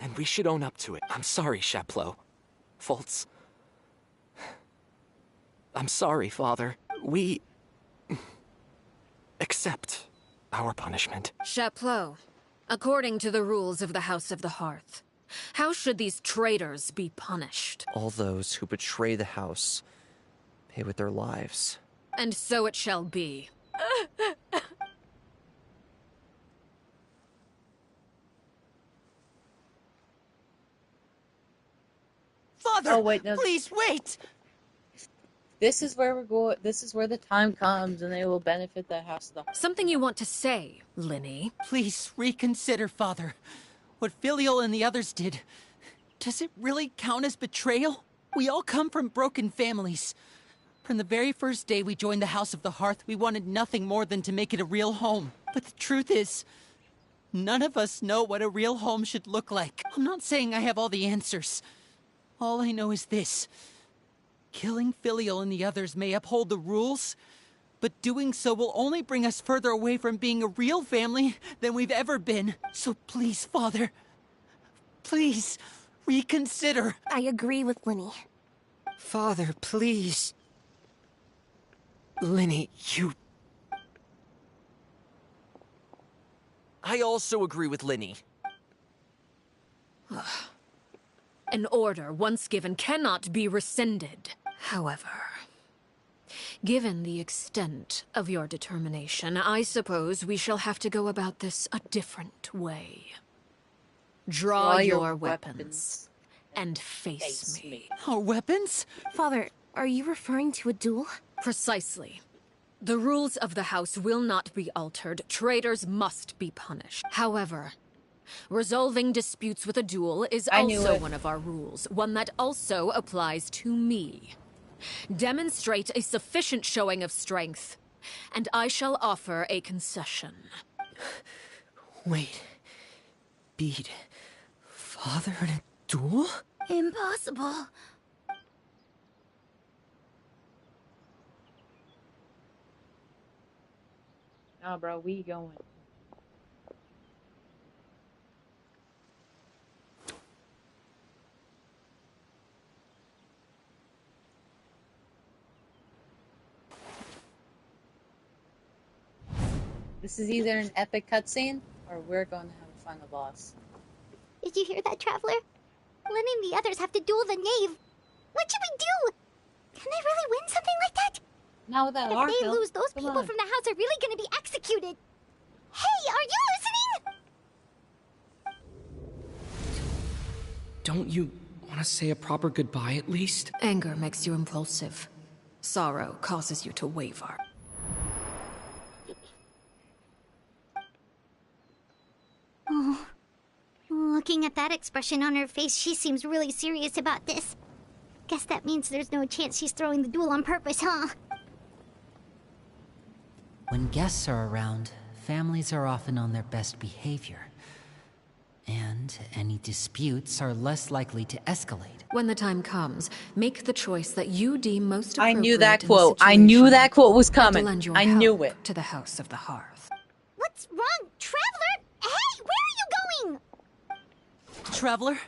And we should own up to it. I'm sorry, Chapleau. Faults. I'm sorry, Father. We... accept our punishment. Chapleau, according to the rules of the House of the Hearth, how should these traitors be punished? All those who betray the house pay with their lives. And so it shall be. Father! Oh, wait, no. Please, wait! This is where we're going. This is where the time comes, and they will benefit the House of the Hearth. Something you want to say, Linny? Please reconsider, Father. What Filial and the others did, does it really count as betrayal? We all come from broken families. From the very first day we joined the House of the Hearth, we wanted nothing more than to make it a real home. But the truth is, none of us know what a real home should look like. I'm not saying I have all the answers. All I know is this. Killing Filial and the others may uphold the rules, but doing so will only bring us further away from being a real family than we've ever been. So please, Father, please, reconsider. I agree with Linny. Father, please. Linny, you... I also agree with Linny. An order once given cannot be rescinded. However, given the extent of your determination, I suppose we shall have to go about this a different way. Draw your weapons and face me. Our weapons? Father, are you referring to a duel? Precisely. The rules of the house will not be altered. Traitors must be punished. However, resolving disputes with a duel is also one of our rules, one that also applies to me. Demonstrate a sufficient showing of strength, and I shall offer a concession. Wait. Beat Father in a duel? Impossible. Nah, bro, we going. This is either an epic cutscene, or we're going to have a final boss. Did you hear that, Traveler? Lenny and the others have to duel the knave. What should we do? Can they really win something like that? Now with that If they lose, those people from the house are really going to be executed. Hey, are you listening? Don't you want to say a proper goodbye at least? Anger makes you impulsive. Sorrow causes you to waver. Oh. Looking at that expression on her face, she seems really serious about this. Guess that means there's no chance she's throwing the duel on purpose, huh? When guests are around, families are often on their best behavior. And any disputes are less likely to escalate. When the time comes, make the choice that you deem most I appropriate. knew that in the quote. I knew situation, that quote was and coming. to lend your I knew help it. to the House of the Hearth. What's wrong? Traveler? Hey, where are you going? Traveler?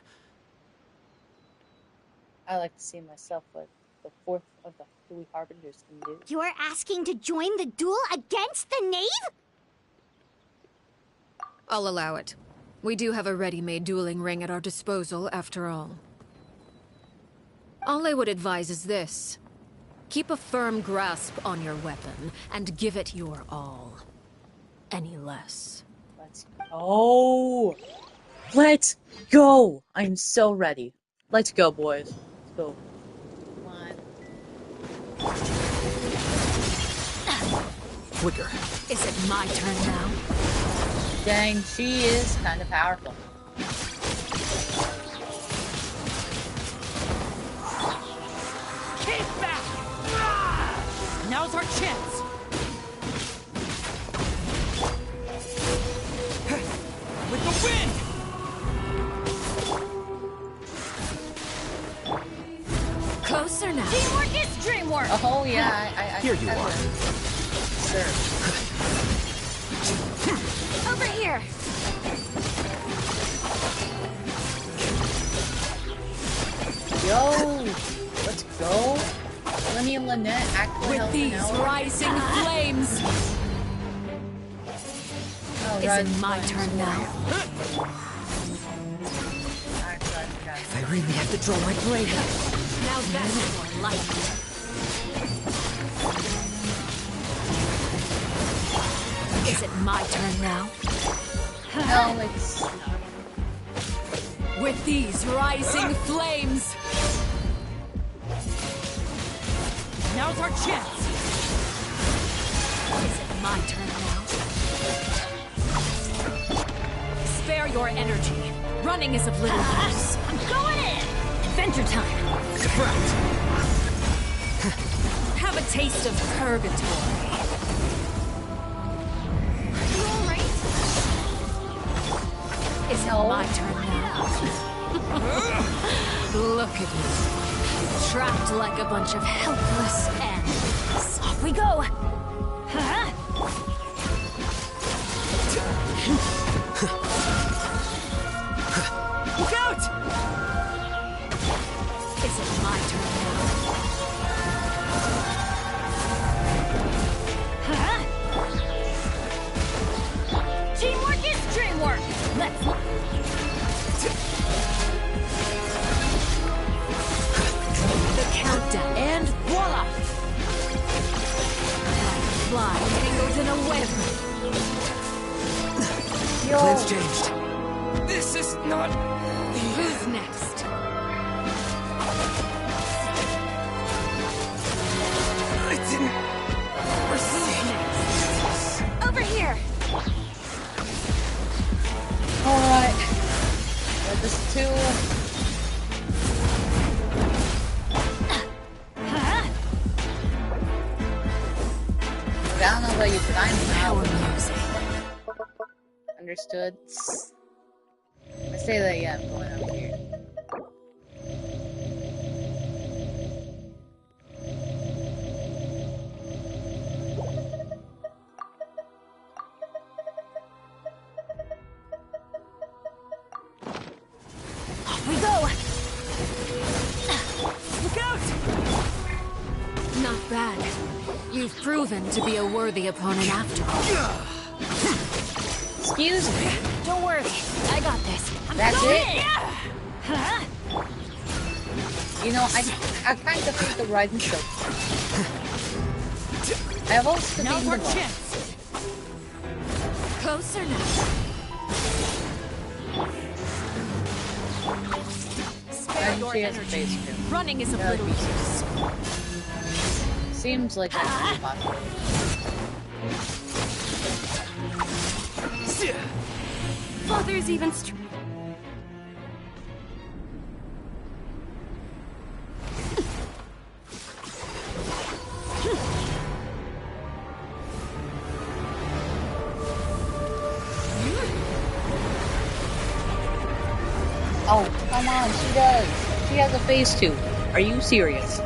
I like to see myself what the fourth of the Fatui Harbingers can do. You're asking to join the duel against the knave? I'll allow it. We do have a ready-made dueling ring at our disposal, after all. All I would advise is this. Keep a firm grasp on your weapon, and give it your all. Any less. Let's go! Let's go! I'm so ready. Let's go, boys. Let's go. Come on. Quicker. Is it my turn now? Dang, she is kind of powerful. Keep back! Now's our chance! With the wind! Closer now. Teamwork is dreamwork! Oh yeah, I Here you are. Sir. Over here! Yo, let's go. Lenny and Lynette actually With helping these out. rising flames, Oh, is right, it my flames. turn now? I really have to draw my blade. Now that's more like it. Is it my turn now? No, it's With these rising flames, Now's our chance. is it my turn now? Spare your energy. Running is of little use. I'm going in! Adventure time. Right. Have a taste of purgatory. You alright? Is it my turn now? Look at you. Trapped like a bunch of helpless animals. Off we go. Huh? Look out! Is it my turn now? Huh? Teamwork is dreamwork! Let's... The countdown, and voila! Like a fly tangled in a web. Plans changed. This is not... Who's next? I didn't... Over here! alright. Got this too. I don't know about you, but I'm Power out. music. Understood. I say that, yeah, I'm going out here. Off we go! Look out! Not bad. You've proven to be a worthy opponent after all. Excuse me. Don't worry, I got this. That's it? Huh? You know, I kind of hate the riding show. I have also Now's beaten our the boss. chance. Closer now. Spare And your she has a energy. face too. Running is of Yeah, little me too. use. Seems like that's possible. Father's even Oh, come on, she does. She has a face too. Are you serious?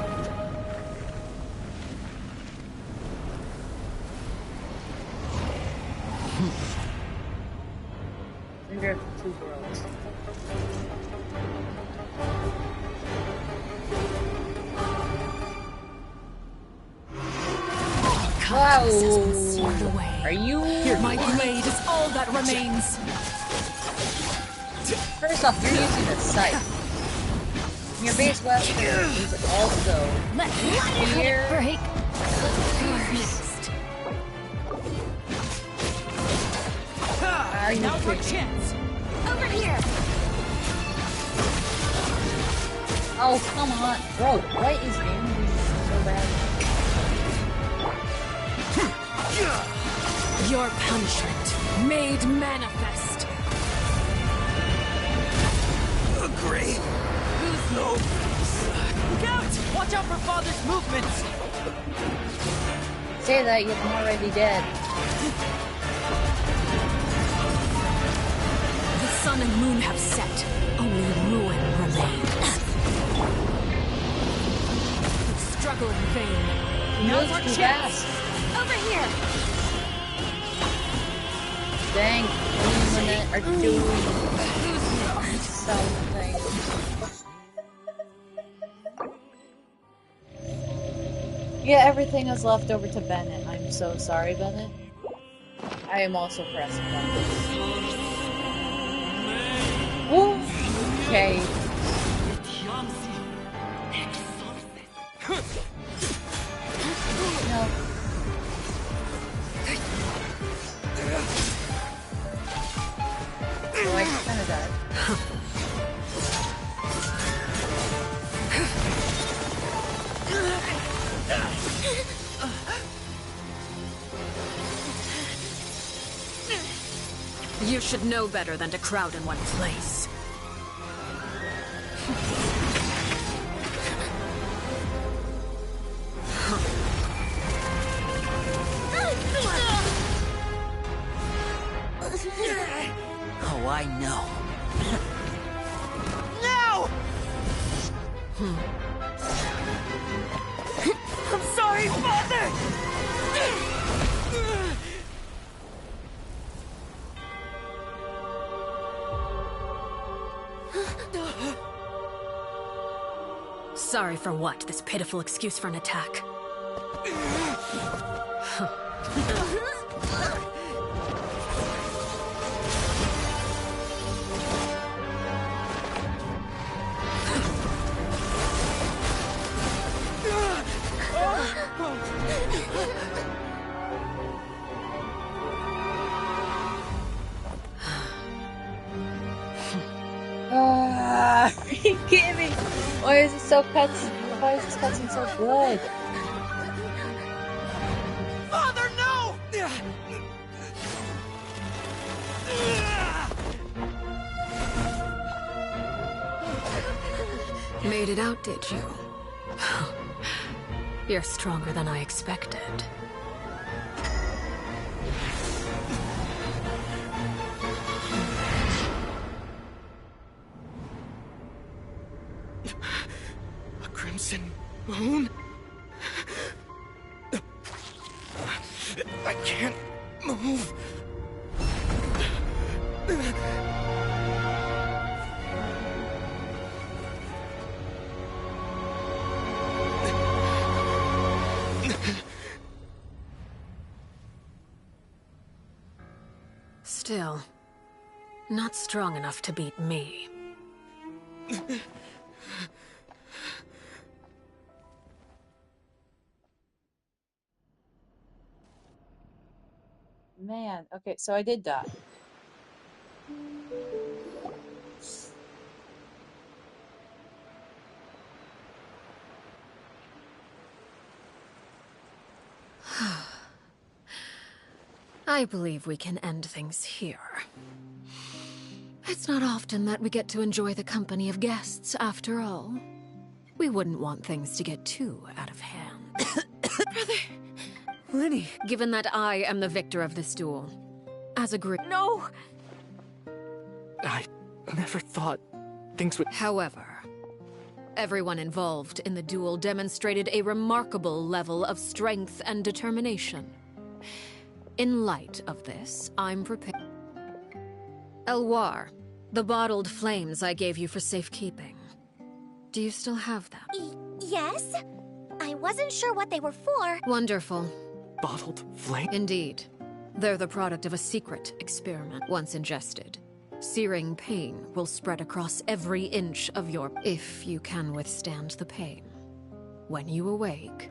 Wonder if the two worlds. Wow. Has been seared away. Are you? My blade is all that remains. First off, you're using a scythe. Your base weapon is also here. Break. Next. Are you Now's our kidding? chance. over here! Oh, come on. Bro, what is damaging so bad? Your punishment made manifest. Agree. No. Look out! Watch out for Father's movements. Say that, yet I'm already dead. The sun and moon have set. Only ruin remains. Struggle in vain. He moves too fast. Over here! Dang, me and Lynette are doing something. Yeah, everything is left over to Bennett. I'm so sorry, Bennett. I am also pressing buttons. Woo! Okay. No. Oh, I kinda died. You should know better than to crowd in one place. Oh, I know. No! I'm sorry, Father! Sorry for what? This pitiful excuse for an attack. Are you kidding me? Why is it so Why is this cutscene so good? Father, no! Made it out, did you? You're stronger than I expected. A crimson moon? I can't move. Still, not strong enough to beat me. Man, okay, so I did die. I believe we can end things here. It's not often that we get to enjoy the company of guests, after all. We wouldn't want things to get too out of hand. Brother... Lenny... Given that I am the victor of this duel, as a group... No! I never thought things would... However, everyone involved in the duel demonstrated a remarkable level of strength and determination. In light of this, I'm prepared. Elwar, the bottled flames I gave you for safekeeping. Do you still have them? Yes? I wasn't sure what they were for. Wonderful. Bottled flame? Indeed. They're the product of a secret experiment. Once ingested, searing pain will spread across every inch of your... If you can withstand the pain. When you awake,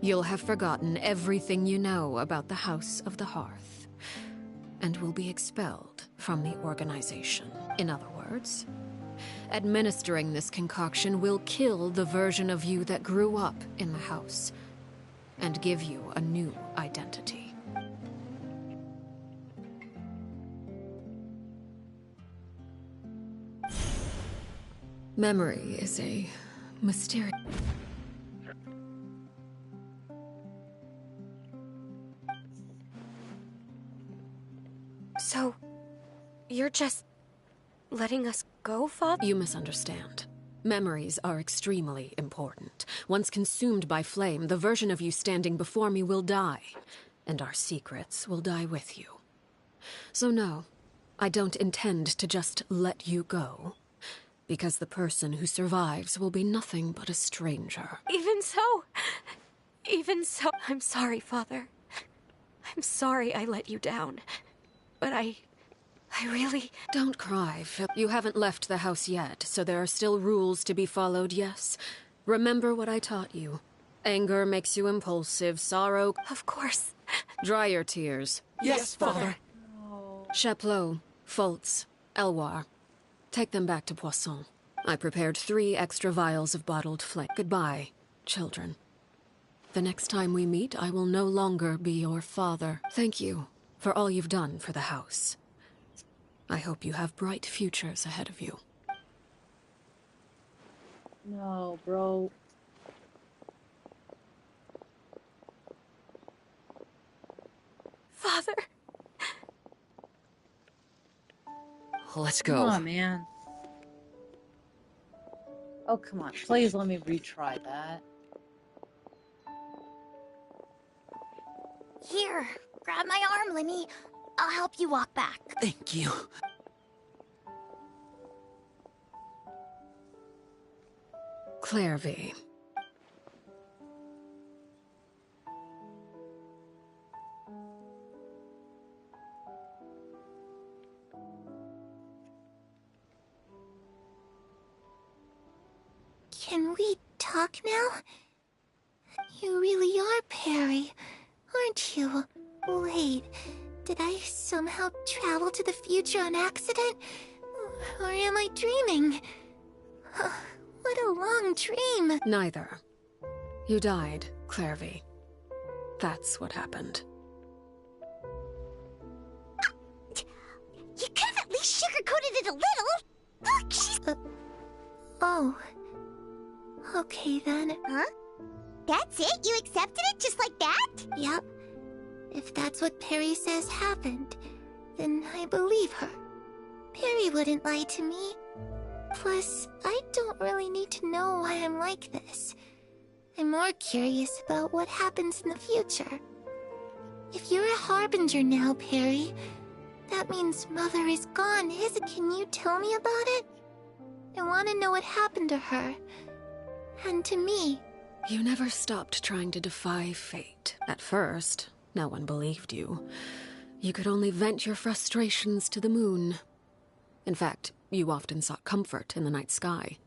you'll have forgotten everything you know about the House of the Hearth, and will be expelled from the organization. In other words, administering this concoction will kill the version of you that grew up in the house, and give you a new identity. Memory is a mysterious... So, you're just letting us go, Father? You misunderstand. Memories are extremely important. Once consumed by flame, the version of you standing before me will die, and our secrets will die with you. So no, I don't intend to just let you go, because the person who survives will be nothing but a stranger. Even so, I'm sorry, Father. I'm sorry I let you down. But I really... Don't cry, Phil. You haven't left the house yet, so there are still rules to be followed, yes? Remember what I taught you. Anger makes you impulsive, sorrow... Of course. Dry your tears. Yes, Father. Chaplot, Foltz, Elwar. Take them back to Poisson. I prepared 3 extra vials of bottled flame. Goodbye, children. The next time we meet, I will no longer be your father. Thank you for all you've done for the house. I hope you have bright futures ahead of you. No, bro. Father. Let's go. Come on, man. Oh, come on. Please let me retry that. Here, grab my arm, Lemmy. I'll help you walk back. Thank you. Clairvy. Can we talk now? You really are Perry, aren't you? Wait, did I somehow travel to the future on accident? Or am I dreaming? What a long dream! Neither. You died, Clairvy. That's what happened. You could have at least sugarcoated it a little! Look, she's... oh. Okay then. Huh? That's it? You accepted it just like that? Yep. If that's what Perry says happened, then I believe her. Perry wouldn't lie to me. Plus, I don't really need to know why I'm like this. I'm more curious about what happens in the future. If you're a harbinger now, Perry, that means Mother is gone, Can you tell me about it? I want to know what happened to her. And to me. You never stopped trying to defy fate. At first, no one believed you. You could only vent your frustrations to the moon. In fact, you often sought comfort in the night sky.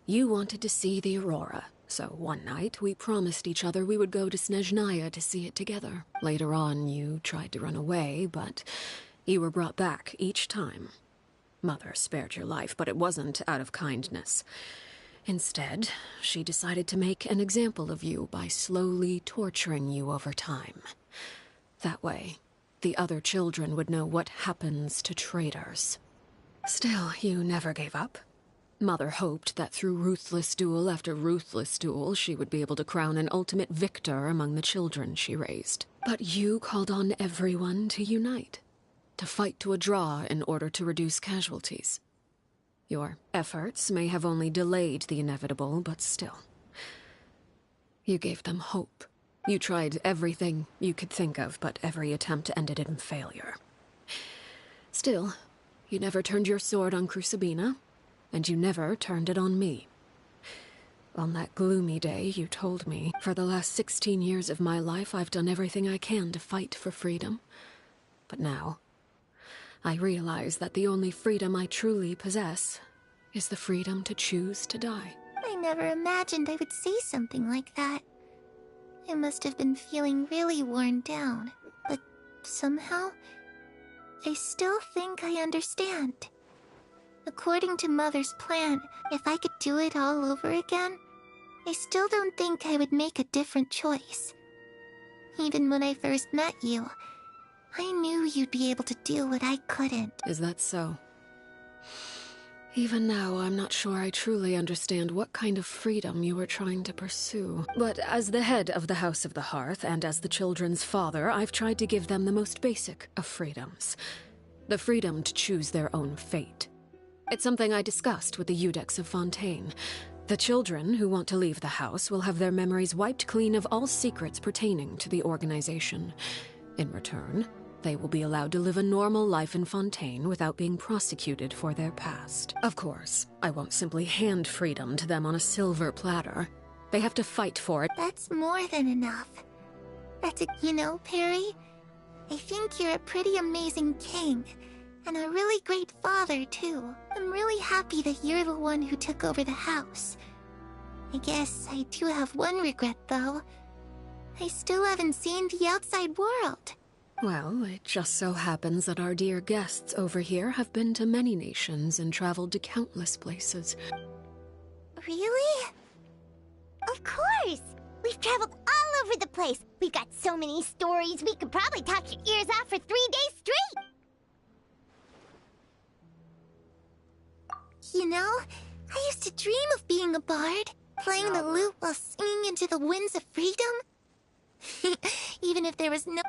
You wanted to see the aurora, so one night we promised each other we would go to Snezhnaya to see it together. Later on, you tried to run away, but you were brought back each time. Mother spared your life, but it wasn't out of kindness. Instead, she decided to make an example of you by slowly torturing you over time. That way, the other children would know what happens to traitors. Still, you never gave up. Mother hoped that through ruthless duel after ruthless duel, she would be able to crown an ultimate victor among the children she raised. But you called on everyone to unite, to fight to a draw in order to reduce casualties. Your efforts may have only delayed the inevitable, but still. You gave them hope. You tried everything you could think of, but every attempt ended in failure. Still, you never turned your sword on Crucibina, and you never turned it on me. On that gloomy day, you told me, for the last 16 years of my life, I've done everything I can to fight for freedom. But now, I realize that the only freedom I truly possess is the freedom to choose to die. I never imagined I would say something like that. I must have been feeling really worn down, but somehow, I still think I understand. According to Mother's plan, if I could do it all over again, I still don't think I would make a different choice. Even when I first met you, I knew you'd be able to do what I couldn't. Is that so? Even now, I'm not sure I truly understand what kind of freedom you were trying to pursue. But as the head of the House of the Hearth, and as the children's father, I've tried to give them the most basic of freedoms. The freedom to choose their own fate. It's something I discussed with the Eudex of Fontaine. The children who want to leave the house will have their memories wiped clean of all secrets pertaining to the organization. In return, they will be allowed to live a normal life in Fontaine without being prosecuted for their past. Of course, I won't simply hand freedom to them on a silver platter. They have to fight for it. That's more than enough. You know, Perry, I think you're a pretty amazing king, and a really great father, too. I'm really happy that you're the one who took over the house. I guess I do have one regret, though. I still haven't seen the outside world. Well, it just so happens that our dear guests over here have been to many nations and traveled to countless places. Really? Of course! We've traveled all over the place. We've got so many stories, we could probably talk your ears off for 3 days straight. You know, I used to dream of being a bard, playing the lute while singing into the winds of freedom. Even if there was no...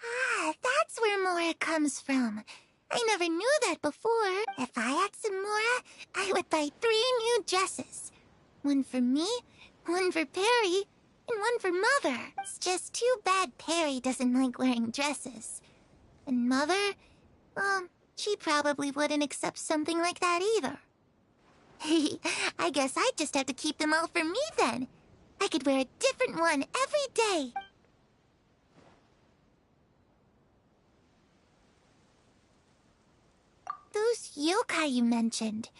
Ah, that's where Mora comes from. I never knew that before. If I had some Mora, I would buy 3 new dresses. One for me, one for Perry, and one for Mother. It's just too bad Perry doesn't like wearing dresses. And Mother, she probably wouldn't accept something like that either. I guess I'd just have to keep them all for me then. I could wear a different one every day. Those yokai you mentioned,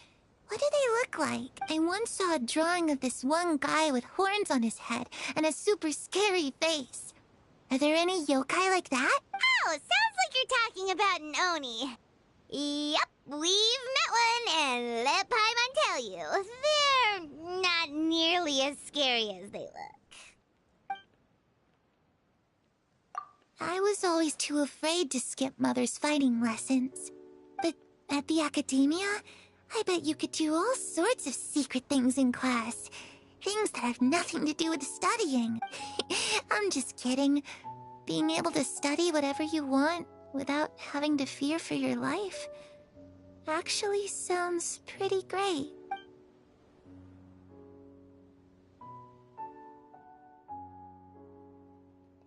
what do they look like? I once saw a drawing of this one guy with horns on his head and a super scary face. Are there any yokai like that? Oh, sounds like you're talking about an Oni. Yep, we've met one, and let Paimon tell you, they're not nearly as scary as they look. I was always too afraid to skip Mother's fighting lessons. But at the academia, I bet you could do all sorts of secret things in class. Things that have nothing to do with studying. I'm just kidding. Being able to study whatever you want without having to fear for your life actually sounds pretty great.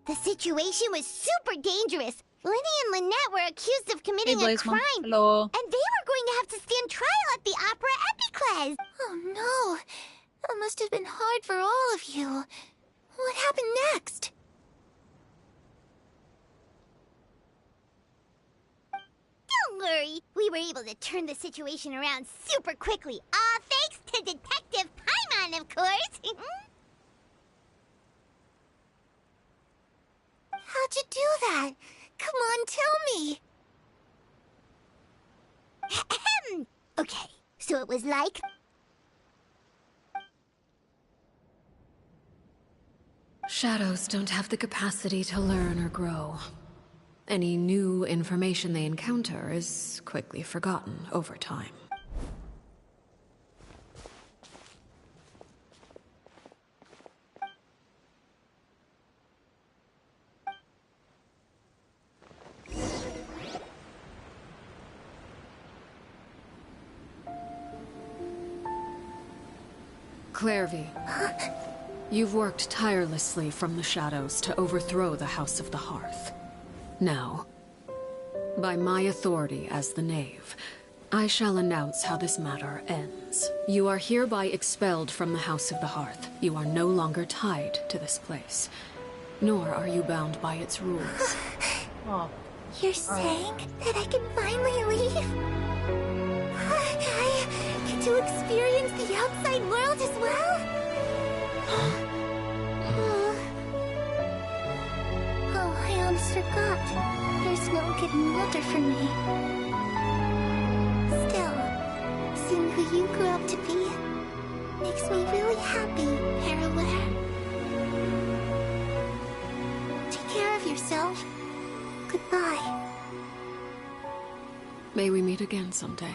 The situation was super dangerous. Lenny and Lynette were accused of committing a crime. Hello. And they were going to have to stand trial at the Opera Epicles. Oh no! That must have been hard for all of you. What happened next? Don't worry. We were able to turn the situation around super quickly. All thanks to Detective Paimon, of course. How'd you do that? Come on, tell me. Okay, so it was like... Shadows don't have the capacity to learn or grow. Any new information they encounter is quickly forgotten over time. Clairvy, you've worked tirelessly from the shadows to overthrow the House of the Hearth. Now, by my authority as the Knave, I shall announce how this matter ends. You are hereby expelled from the House of the Hearth. You are no longer tied to this place, nor are you bound by its rules. Oh. You're saying that I can finally leave? I get to experience the outside world as well? Oh, I almost forgot. There's no getting older for me. Still, seeing who you grew up to be makes me really happy, Paraware. Take care of yourself. Goodbye. May we meet again someday.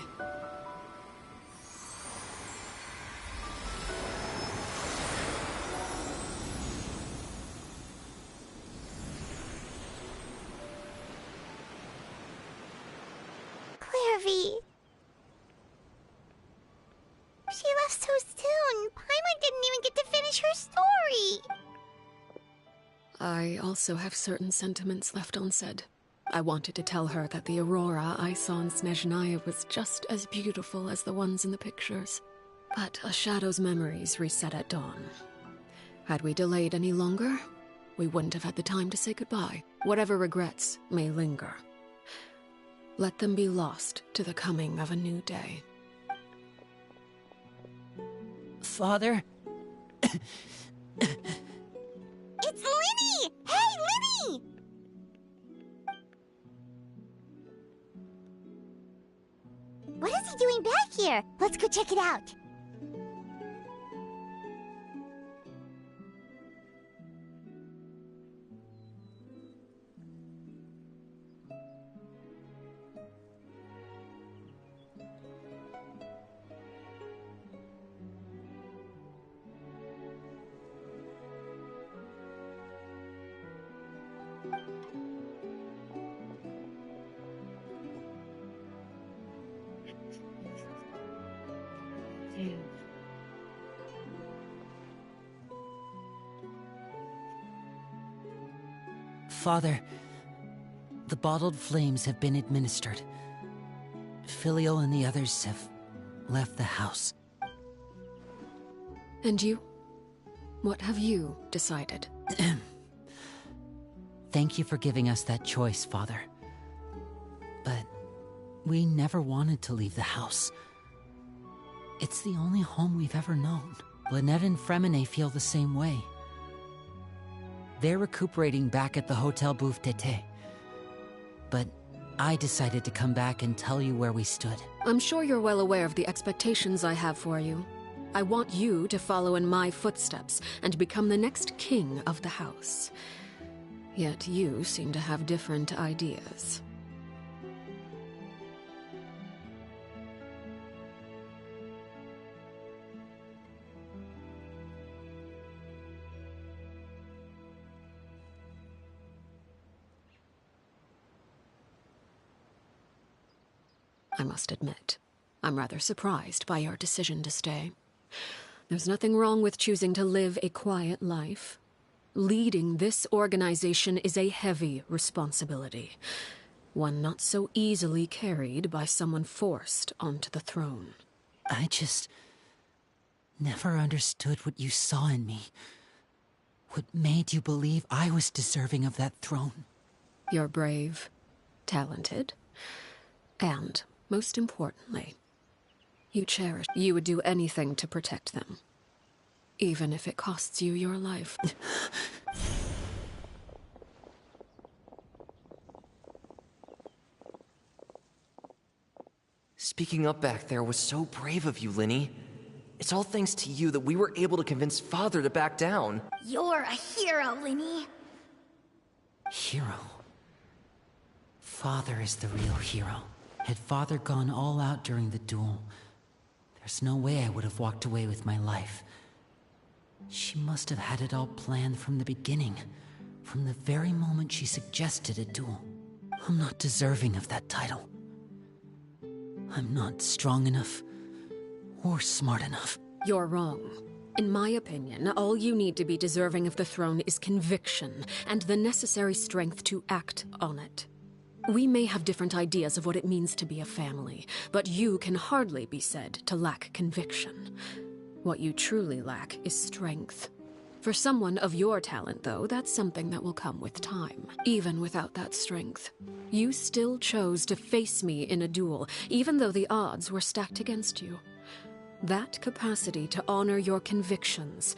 also have certain sentiments left unsaid. I wanted to tell her that the aurora I saw in Snezhnaya was just as beautiful as the ones in the pictures. But a shadow's memories reset at dawn. Had we delayed any longer, we wouldn't have had the time to say goodbye. Whatever regrets may linger, let them be lost to the coming of a new day. Father? It's Linny! Hey, Linny! What is he doing back here? Let's go check it out. Father, the bottled flames have been administered. Filial and the others have left the house. And you? What have you decided? Thank you for giving us that choice, Father. But we never wanted to leave the house. It's the only home we've ever known. Lynette and Fremine feel the same way. They're recuperating back at the Hotel Bouffe d'été. But I decided to come back and tell you where we stood. I'm sure you're well aware of the expectations I have for you. I want you to follow in my footsteps and become the next king of the house. Yet you seem to have different ideas. I must admit, I'm rather surprised by your decision to stay. There's nothing wrong with choosing to live a quiet life. Leading this organization is a heavy responsibility, one not so easily carried by someone forced onto the throne. I just never understood what you saw in me. What made you believe I was deserving of that throne? You're brave, talented, and, most importantly, you cherish. You would do anything to protect them, even if it costs you your life. Speaking up back there was so brave of you, Linny. It's all thanks to you that we were able to convince Father to back down. You're a hero, Linny. Hero. Father is the real hero. Had Father gone all out during the duel, there's no way I would have walked away with my life. She must have had it all planned from the beginning, from the very moment she suggested a duel. I'm not deserving of that title. I'm not strong enough, or smart enough. You're wrong. In my opinion, all you need to be deserving of the throne is conviction, and the necessary strength to act on it. We may have different ideas of what it means to be a family, but you can hardly be said to lack conviction. What you truly lack is strength. For someone of your talent, though, that's something that will come with time. Even without that strength, you still chose to face me in a duel, even though the odds were stacked against you. That capacity to honor your convictions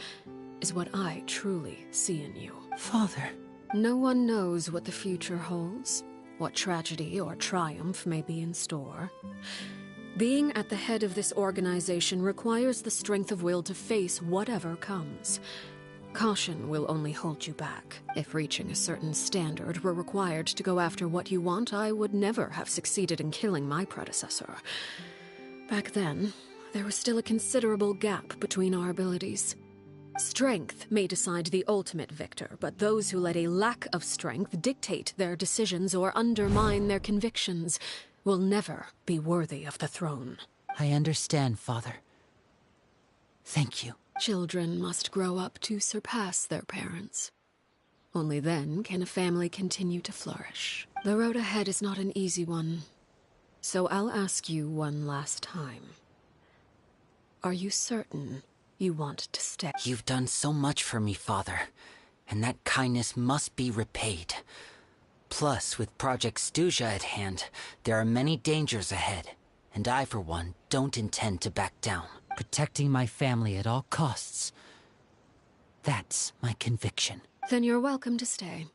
is what I truly see in you. Father. No one knows what the future holds, what tragedy or triumph may be in store. Being at the head of this organization requires the strength of will to face whatever comes. Caution will only hold you back. If reaching a certain standard were required to go after what you want, I would never have succeeded in killing my predecessor. Back then, there was still a considerable gap between our abilities. Strength may decide the ultimate victor, but those who let a lack of strength dictate their decisions or undermine their convictions will never be worthy of the throne. I understand, Father. Thank you. Children must grow up to surpass their parents. Only then can a family continue to flourish. The road ahead is not an easy one, so I'll ask you one last time. Are you certain you want to stay? You've done so much for me, Father, and that kindness must be repaid. Plus, with Project Stuja at hand, there are many dangers ahead, and I, for one, don't intend to back down. Protecting my family at all costs. That's my conviction. Then you're welcome to stay.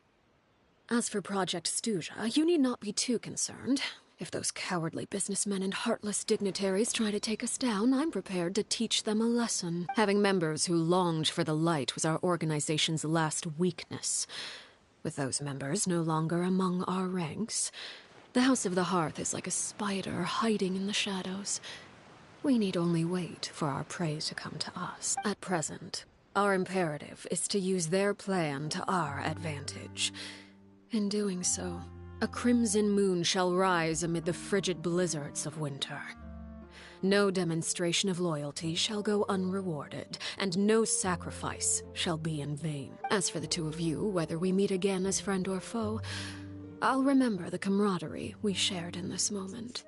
As for Project Stuja, you need not be too concerned. If those cowardly businessmen and heartless dignitaries try to take us down, I'm prepared to teach them a lesson. Having members who longed for the light was our organization's last weakness. With those members no longer among our ranks, the House of the Hearth is like a spider hiding in the shadows. We need only wait for our prey to come to us. At present, our imperative is to use their plan to our advantage. In doing so, a crimson moon shall rise amid the frigid blizzards of winter. No demonstration of loyalty shall go unrewarded, and no sacrifice shall be in vain. As for the two of you, whether we meet again as friend or foe, I'll remember the camaraderie we shared in this moment.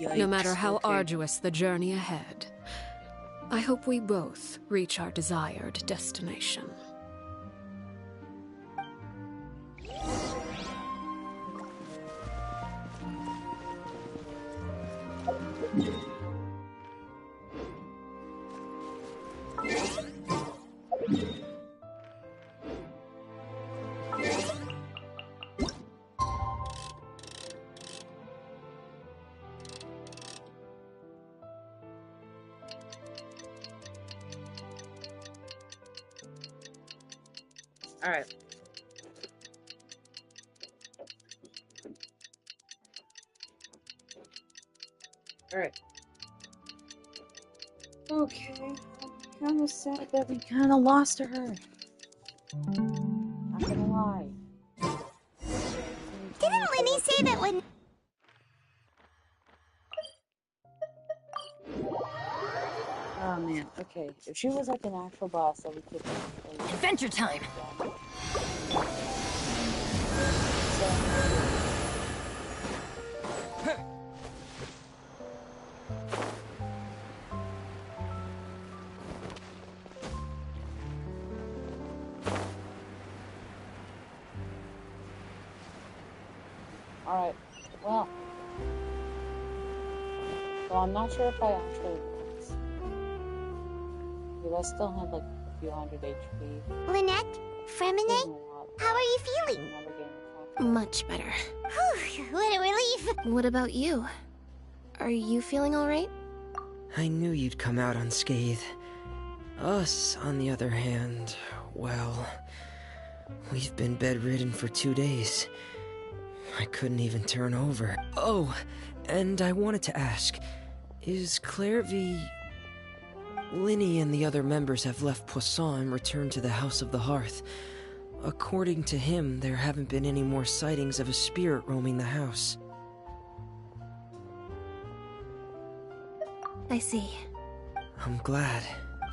Yikes, No matter how okay. arduous the journey ahead, I hope we both reach our desired destination. Alright. Alright. Okay. I'm kind of sad that we kind of lost to her. Not gonna lie. Didn't Lenny say that when... Oh man, okay. If she was like an actual boss, that we could. Adventure time! Alright, well. So I'm not sure if I actually lost. Because I still had like a few hundred HP. Lynette? Fremine? How are you feeling? Never getting attacked. Much better. Whew, what a relief. What about you? Are you feeling alright? I knew you'd come out unscathed. Us, on the other hand, well, we've been bedridden for 2 days. I couldn't even turn over. Oh, and I wanted to ask, is Clairvy... Linny and the other members have left Poisson and returned to the House of the Hearth. According to him, there haven't been any more sightings of a spirit roaming the house. I see. I'm glad.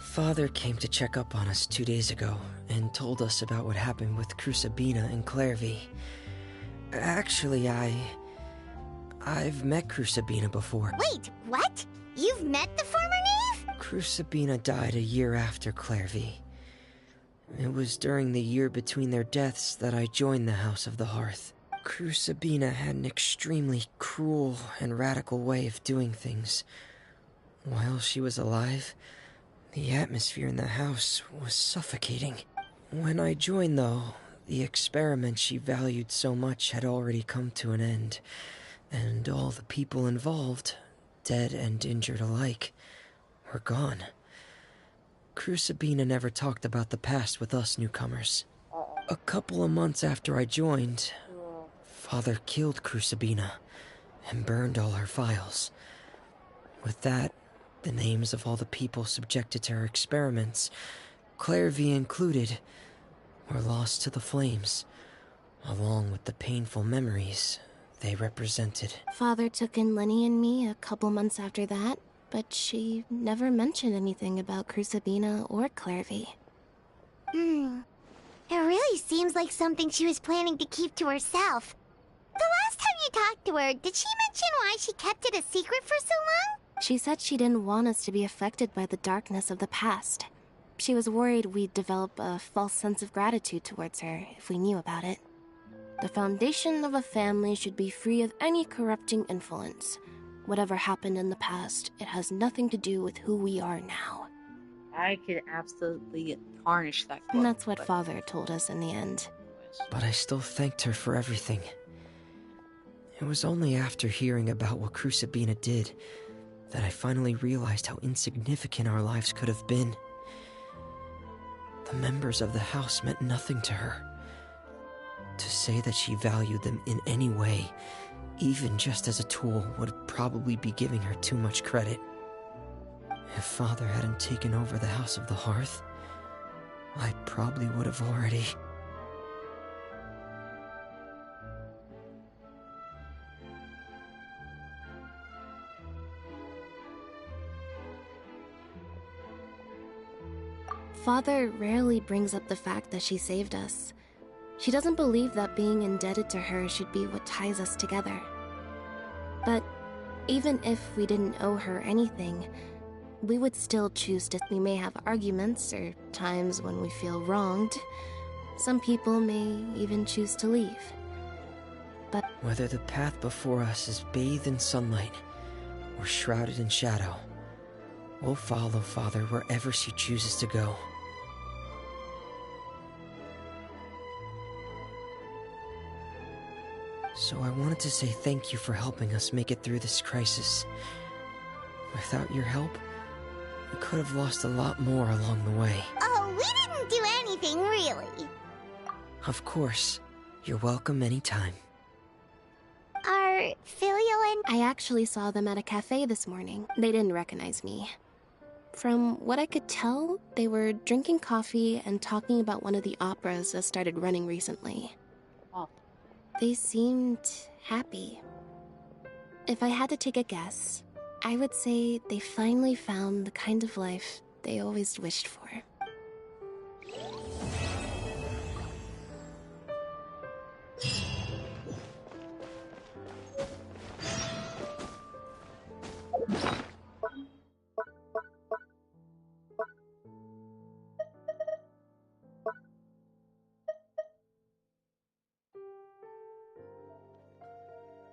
Father came to check up on us 2 days ago and told us about what happened with Crusabina and Clairvy. Actually, I've met Crusabina before. Wait, what? You've met the former knave? Crusabina died a year after Clairvy. It was during the year between their deaths that I joined the House of the Hearth. Crusabina had an extremely cruel and radical way of doing things. While she was alive, the atmosphere in the house was suffocating. When I joined, though, the experiment she valued so much had already come to an end, and all the people involved, dead and injured alike, were gone. Crusabina never talked about the past with us newcomers. A couple of months after I joined, Father killed Crusabina and burned all her files. With that, the names of all the people subjected to her experiments, Clairvy included, were lost to the flames, along with the painful memories they represented. Father took in Lenny and me a couple months after that, but she never mentioned anything about Crusabina or Clairvy. It really seems like something she was planning to keep to herself. The last time you talked to her, did she mention why she kept it a secret for so long? She said she didn't want us to be affected by the darkness of the past. She was worried we'd develop a false sense of gratitude towards her if we knew about it. The foundation of a family should be free of any corrupting influence. Whatever happened in the past, it has nothing to do with who we are now. I could absolutely tarnish that quote. And that's what Father told us in the end. But I still thanked her for everything. It was only after hearing about what Crucibina did that I finally realized how insignificant our lives could have been. The members of the house meant nothing to her. To say that she valued them in any way, even just as a tool, would probably be giving her too much credit. If Father hadn't taken over the House of the Hearth, I probably would have already... Father rarely brings up the fact that she saved us. She doesn't believe that being indebted to her should be what ties us together. But even if we didn't owe her anything, we would still choose to. We may have arguments or times when we feel wronged. Some people may even choose to leave. But whether the path before us is bathed in sunlight or shrouded in shadow, we'll follow Father wherever she chooses to go. So I wanted to say thank you for helping us make it through this crisis. Without your help, we could have lost a lot more along the way. Oh, we didn't do anything, really. Of course. You're welcome anytime. Are Filial and... I actually saw them at a cafe this morning. They didn't recognize me. From what I could tell, they were drinking coffee and talking about one of the operas that started running recently. Oh. They seemed happy. If I had to take a guess, I would say they finally found the kind of life they always wished for.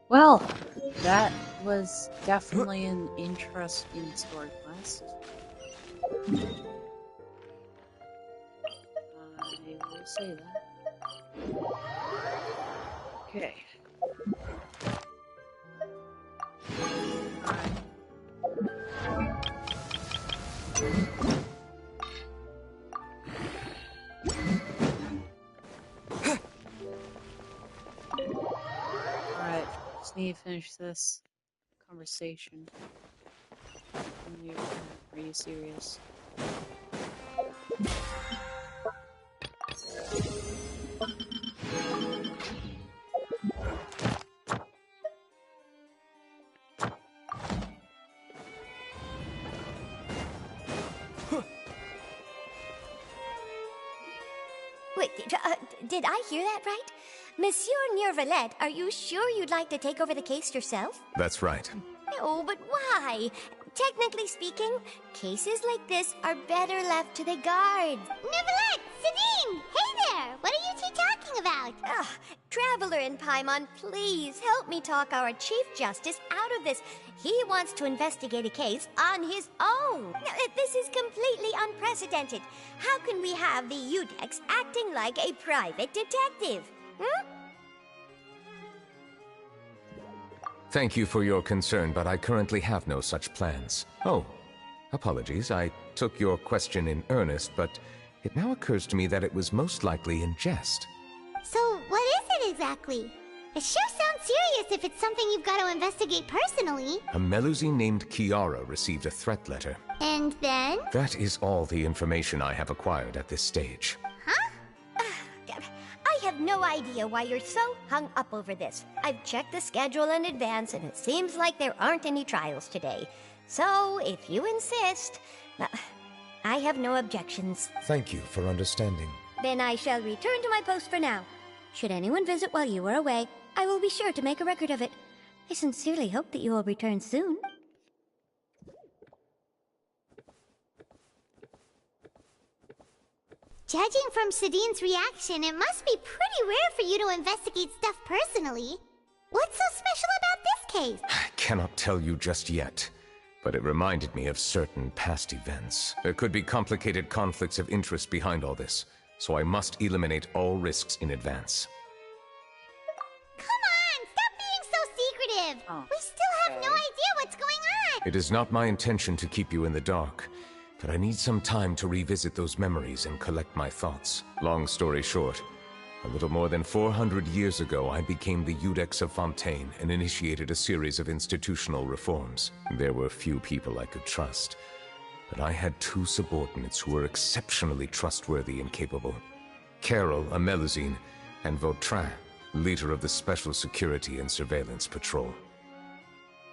Well, that was definitely an interesting story quest. I will say that. Okay. Alright, just need to finish this conversation. Are you serious? Wait, did I hear that right? Monsieur Neurvalet, are you sure you'd like to take over the case yourself? That's right. No, but why? Technically speaking, cases like this are better left to the guards. Neverlet! Sabine! Hey there! What are you two talking about? Ugh, Traveler in Paimon, please help me talk our Chief Justice out of this. He wants to investigate a case on his own. Now, this is completely unprecedented. How can we have the Udex acting like a private detective? Hmm? Thank you for your concern, but I currently have no such plans. Oh, apologies. I took your question in earnest, but it now occurs to me that it was most likely in jest. So, what is it exactly? It sure sounds serious if it's something you've got to investigate personally. A Melusine named Kiara received a threat letter. And then? That is all the information I have acquired at this stage. Huh? I have no idea why you're so hung up over this. I've checked the schedule in advance, and it seems like there aren't any trials today. So, if you insist, I have no objections. Thank you for understanding. Then I shall return to my post for now. Should anyone visit while you are away, I will be sure to make a record of it. I sincerely hope that you will return soon. Judging from Sadine's reaction, it must be pretty rare for you to investigate stuff personally. What's so special about this case? I cannot tell you just yet, but it reminded me of certain past events. There could be complicated conflicts of interest behind all this, so I must eliminate all risks in advance. Come on, stop being so secretive! We still have no idea what's going on! It is not my intention to keep you in the dark, but I need some time to revisit those memories and collect my thoughts. Long story short, a little more than 400 years ago, I became the Iudex of Fontaine and initiated a series of institutional reforms. There were few people I could trust, but I had two subordinates who were exceptionally trustworthy and capable. Carol, a Melusine, and Vautrin, leader of the Special Security and Surveillance Patrol.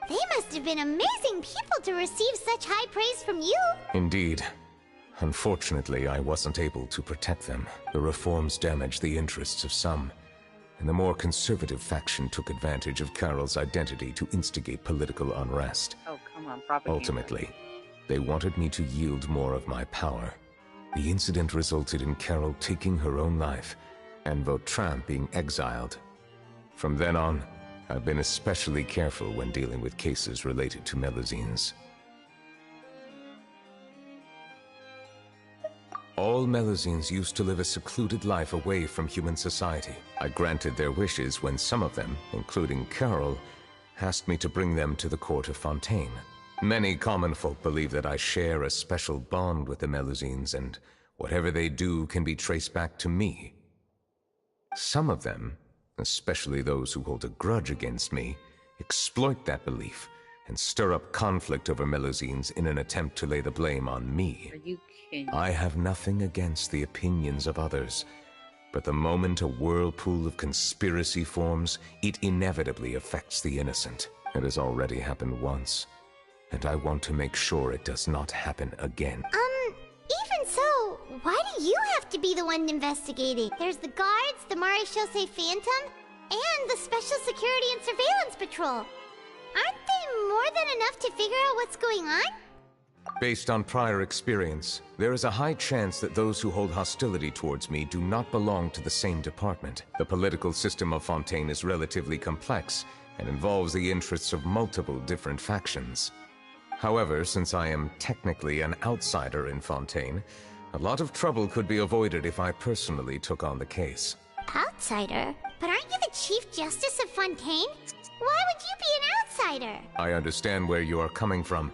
They must have been amazing people to receive such high praise from you! Indeed. Unfortunately, I wasn't able to protect them. The reforms damaged the interests of some, and the more conservative faction took advantage of Carol's identity to instigate political unrest. Oh, come on, propaganda. Ultimately, they wanted me to yield more of my power. The incident resulted in Carol taking her own life, and Vautrin being exiled. From then on, I've been especially careful when dealing with cases related to Melusines. All Melusines used to live a secluded life away from human society. I granted their wishes when some of them, including Carol, asked me to bring them to the court of Fontaine. Many common folk believe that I share a special bond with the Melusines, and whatever they do can be traced back to me. Some of them, especially those who hold a grudge against me, exploit that belief and stir up conflict over Melusines in an attempt to lay the blame on me. Are you kidding? I have nothing against the opinions of others, but the moment a whirlpool of conspiracy forms, it inevitably affects the innocent. It has already happened once, and I want to make sure it does not happen again. Even so, why do you have to be the one investigating? There's the guards, the Marechaussee Phantom, and the Special Security and Surveillance Patrol. Aren't they more than enough to figure out what's going on? Based on prior experience, there is a high chance that those who hold hostility towards me do not belong to the same department. The political system of Fontaine is relatively complex and involves the interests of multiple different factions. However, since I am technically an outsider in Fontaine, a lot of trouble could be avoided if I personally took on the case. Outsider? But aren't you the Chief Justice of Fontaine? Why would you be an outsider? I understand where you are coming from,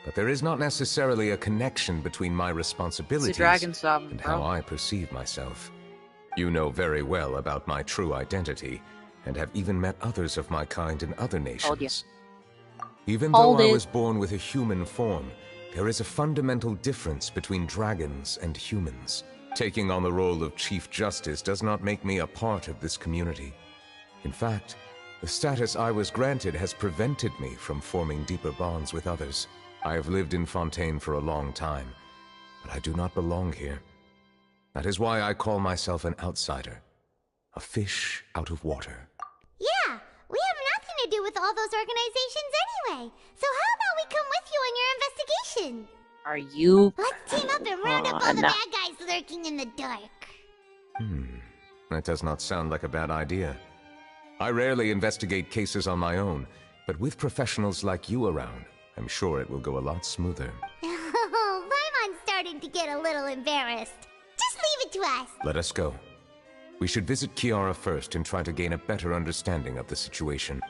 but there is not necessarily a connection between my responsibilities It's a dragon sovereign, and bro. how I perceive myself. You know very well about my true identity, and have even met others of my kind in other nations. Even though I was born with a human form, there is a fundamental difference between dragons and humans. Taking on the role of Chief Justice does not make me a part of this community. In fact, the status I was granted has prevented me from forming deeper bonds with others. I have lived in Fontaine for a long time, but I do not belong here. That is why I call myself an outsider, a fish out of water. Yeah, we have nothing to do with all those organizations anyway. So how about we come with you on your investigation? Are you? Let's team up and round up all the bad guys lurking in the dark. That does not sound like a bad idea. I rarely investigate cases on my own, but with professionals like you around, I'm sure it will go a lot smoother. Oh, Paimon's starting to get a little embarrassed. Just leave it to us. Let us go. We should visit Kiara first and try to gain a better understanding of the situation.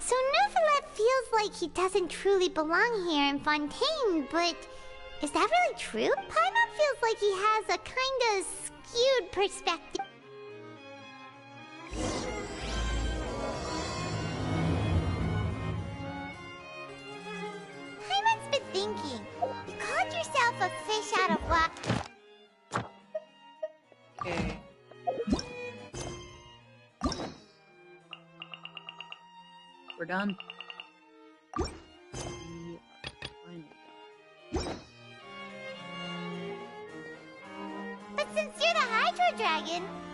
So Neuvillette feels like he doesn't truly belong here in Fontaine, but is that really true? Paimon feels like he has a kinda skewed perspective. Paimon's been thinking. You called yourself a fish out of water. Okay. We're done.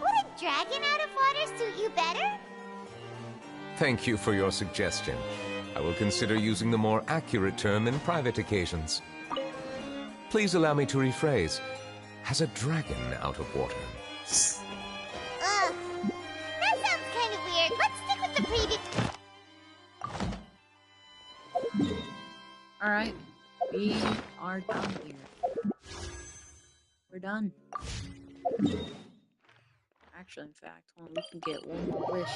Would a dragon out of water suit you better? Thank you for your suggestion. I will consider using the more accurate term in private occasions. Please allow me to rephrase. Has a dragon out of water? Ugh. That sounds kind of weird. Let's stick with the previous... Alright. We are done here. We're done. Actually, in fact, hold on, we can get one more wish.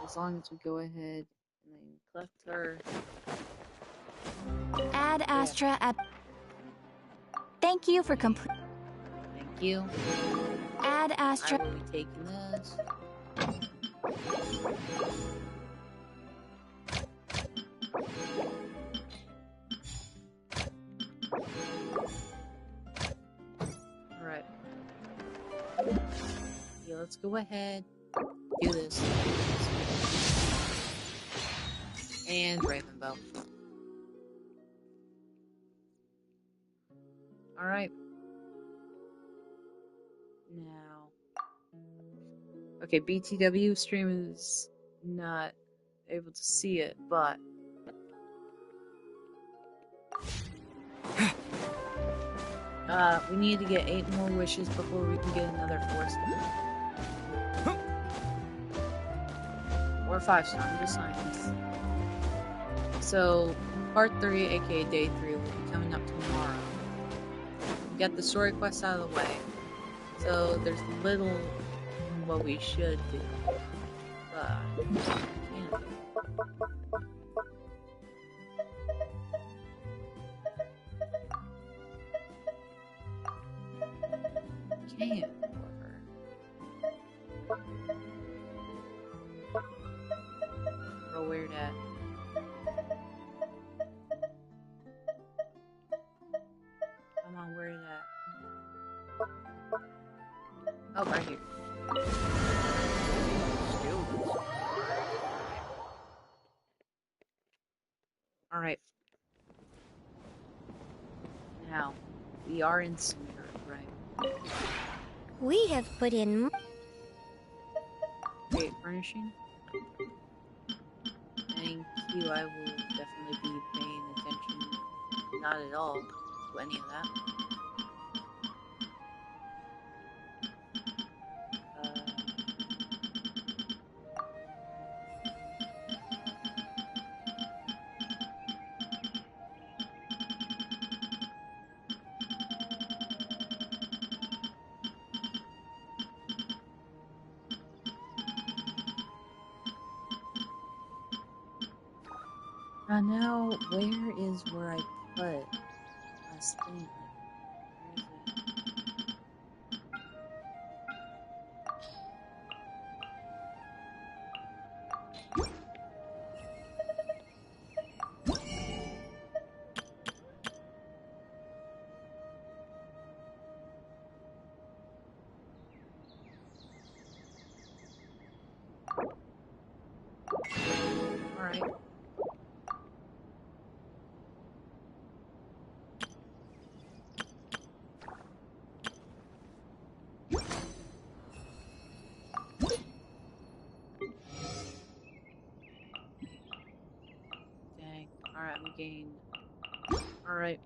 As long as we go ahead and then collect her. Add Astra at... Thank you for complete... Thank you. Add Astra... I will be taking this. Alright. Yeah, let's go ahead. Do this. And Ravenbow. Alright. Now. Okay, BTW stream is not able to see it, but we need to get 8 more wishes before we can get another 4-star. Or 5-star, I'm just saying this. So, part 3, aka day 3, will be coming up tomorrow. We got the story quest out of the way. So, there's little what we should do. Can't. Can, however. Real weird at. Come on, where is that? Oh, right here. Alright. Now, we are in Smear, right? We have put in... Wait, furnishing? Thank you, I will definitely be paying attention, not at all, to any of that. Now, where is where I put last thing? Like, where is it? Alright. Dang. Alright, we gained. Alright.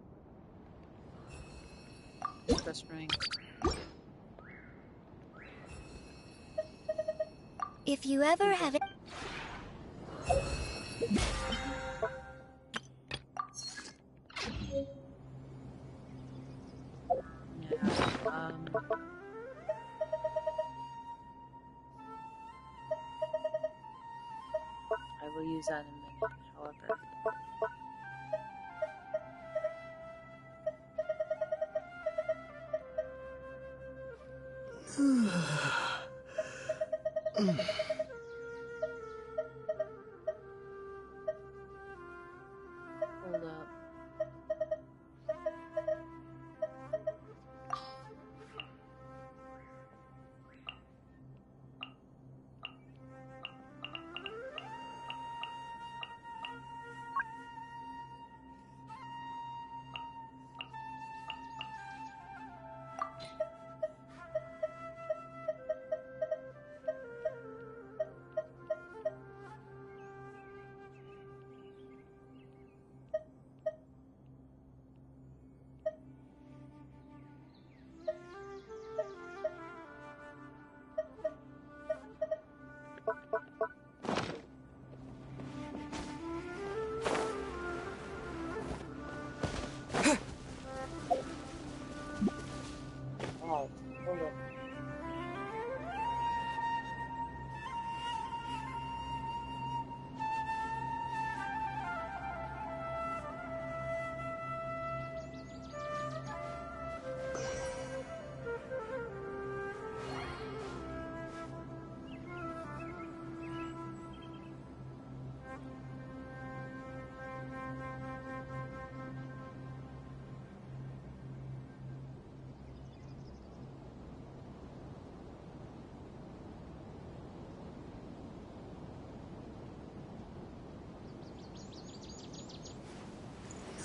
Press ring. If you ever have it... Yeah, I will use that in a minute, however. Hold up.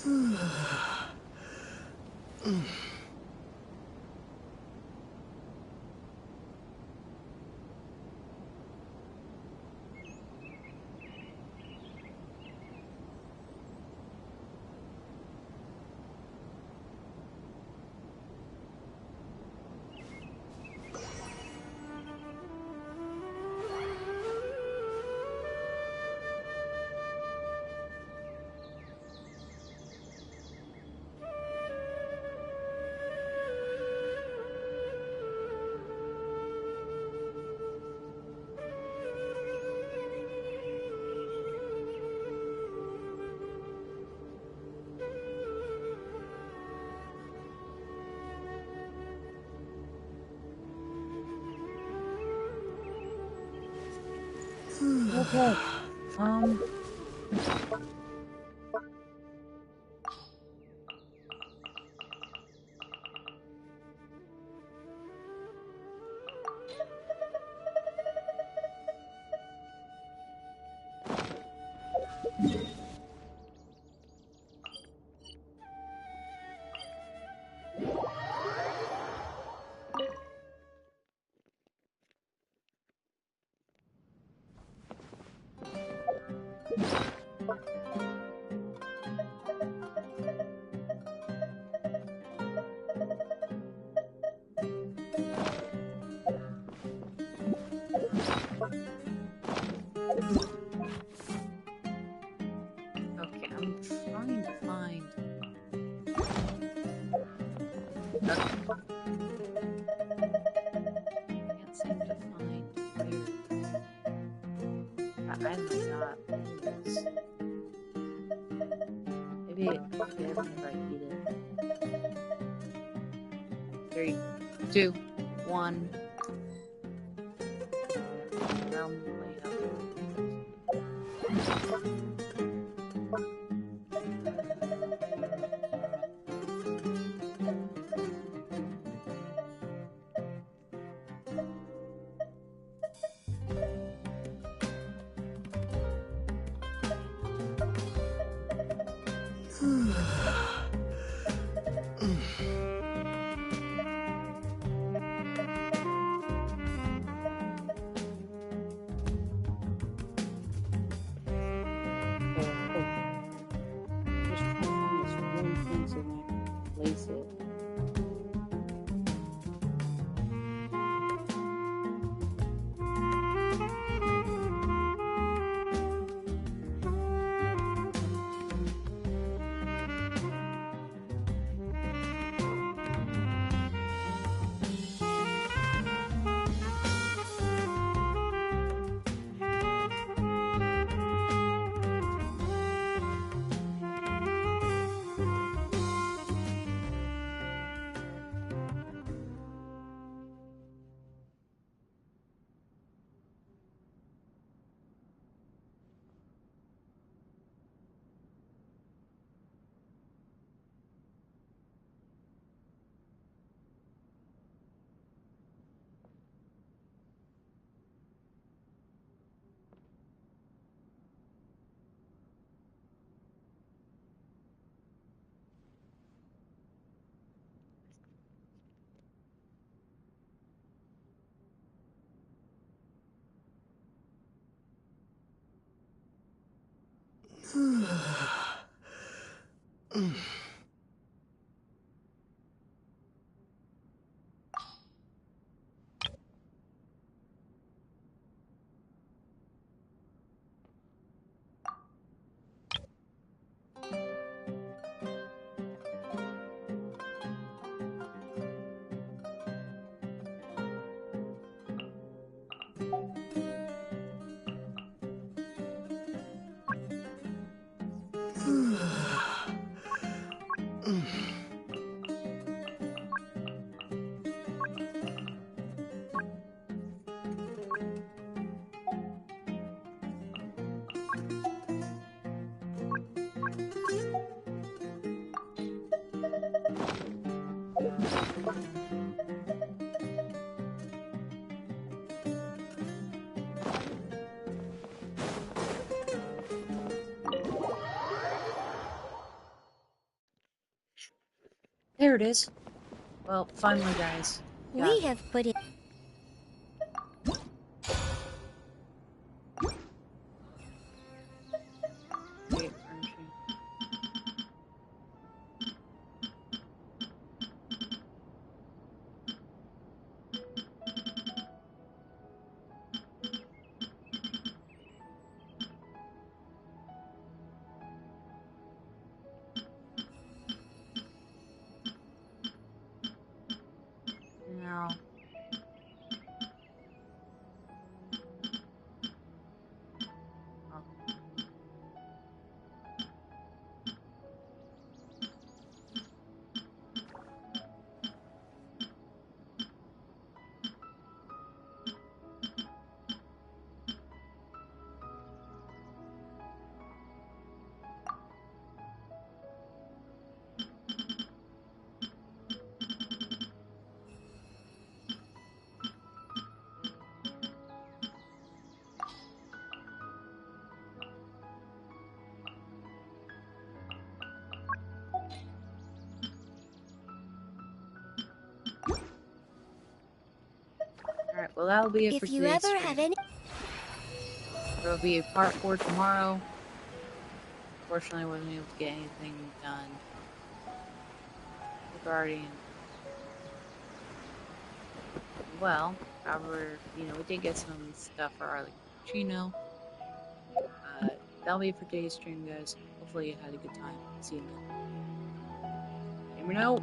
Okay. Okay, I'm trying to find. Okay. Can't seem to find where. I might not. Anyways. Maybe I remember I beat it. 3, 2, 1. Realm layout. Place it. There it is. Well, finally, guys. Got We it. have put in. Wait, furnishing. No. Oh. Alright, well that'll be it for If you today's ever stream. have any. There'll be a part 4 tomorrow. Unfortunately, I wasn't able to get anything done regarding. Well, however, you know, we did get some stuff for our like cappuccino. That'll be it for today's stream, guys. Hopefully you had a good time. See you then. Gamer out.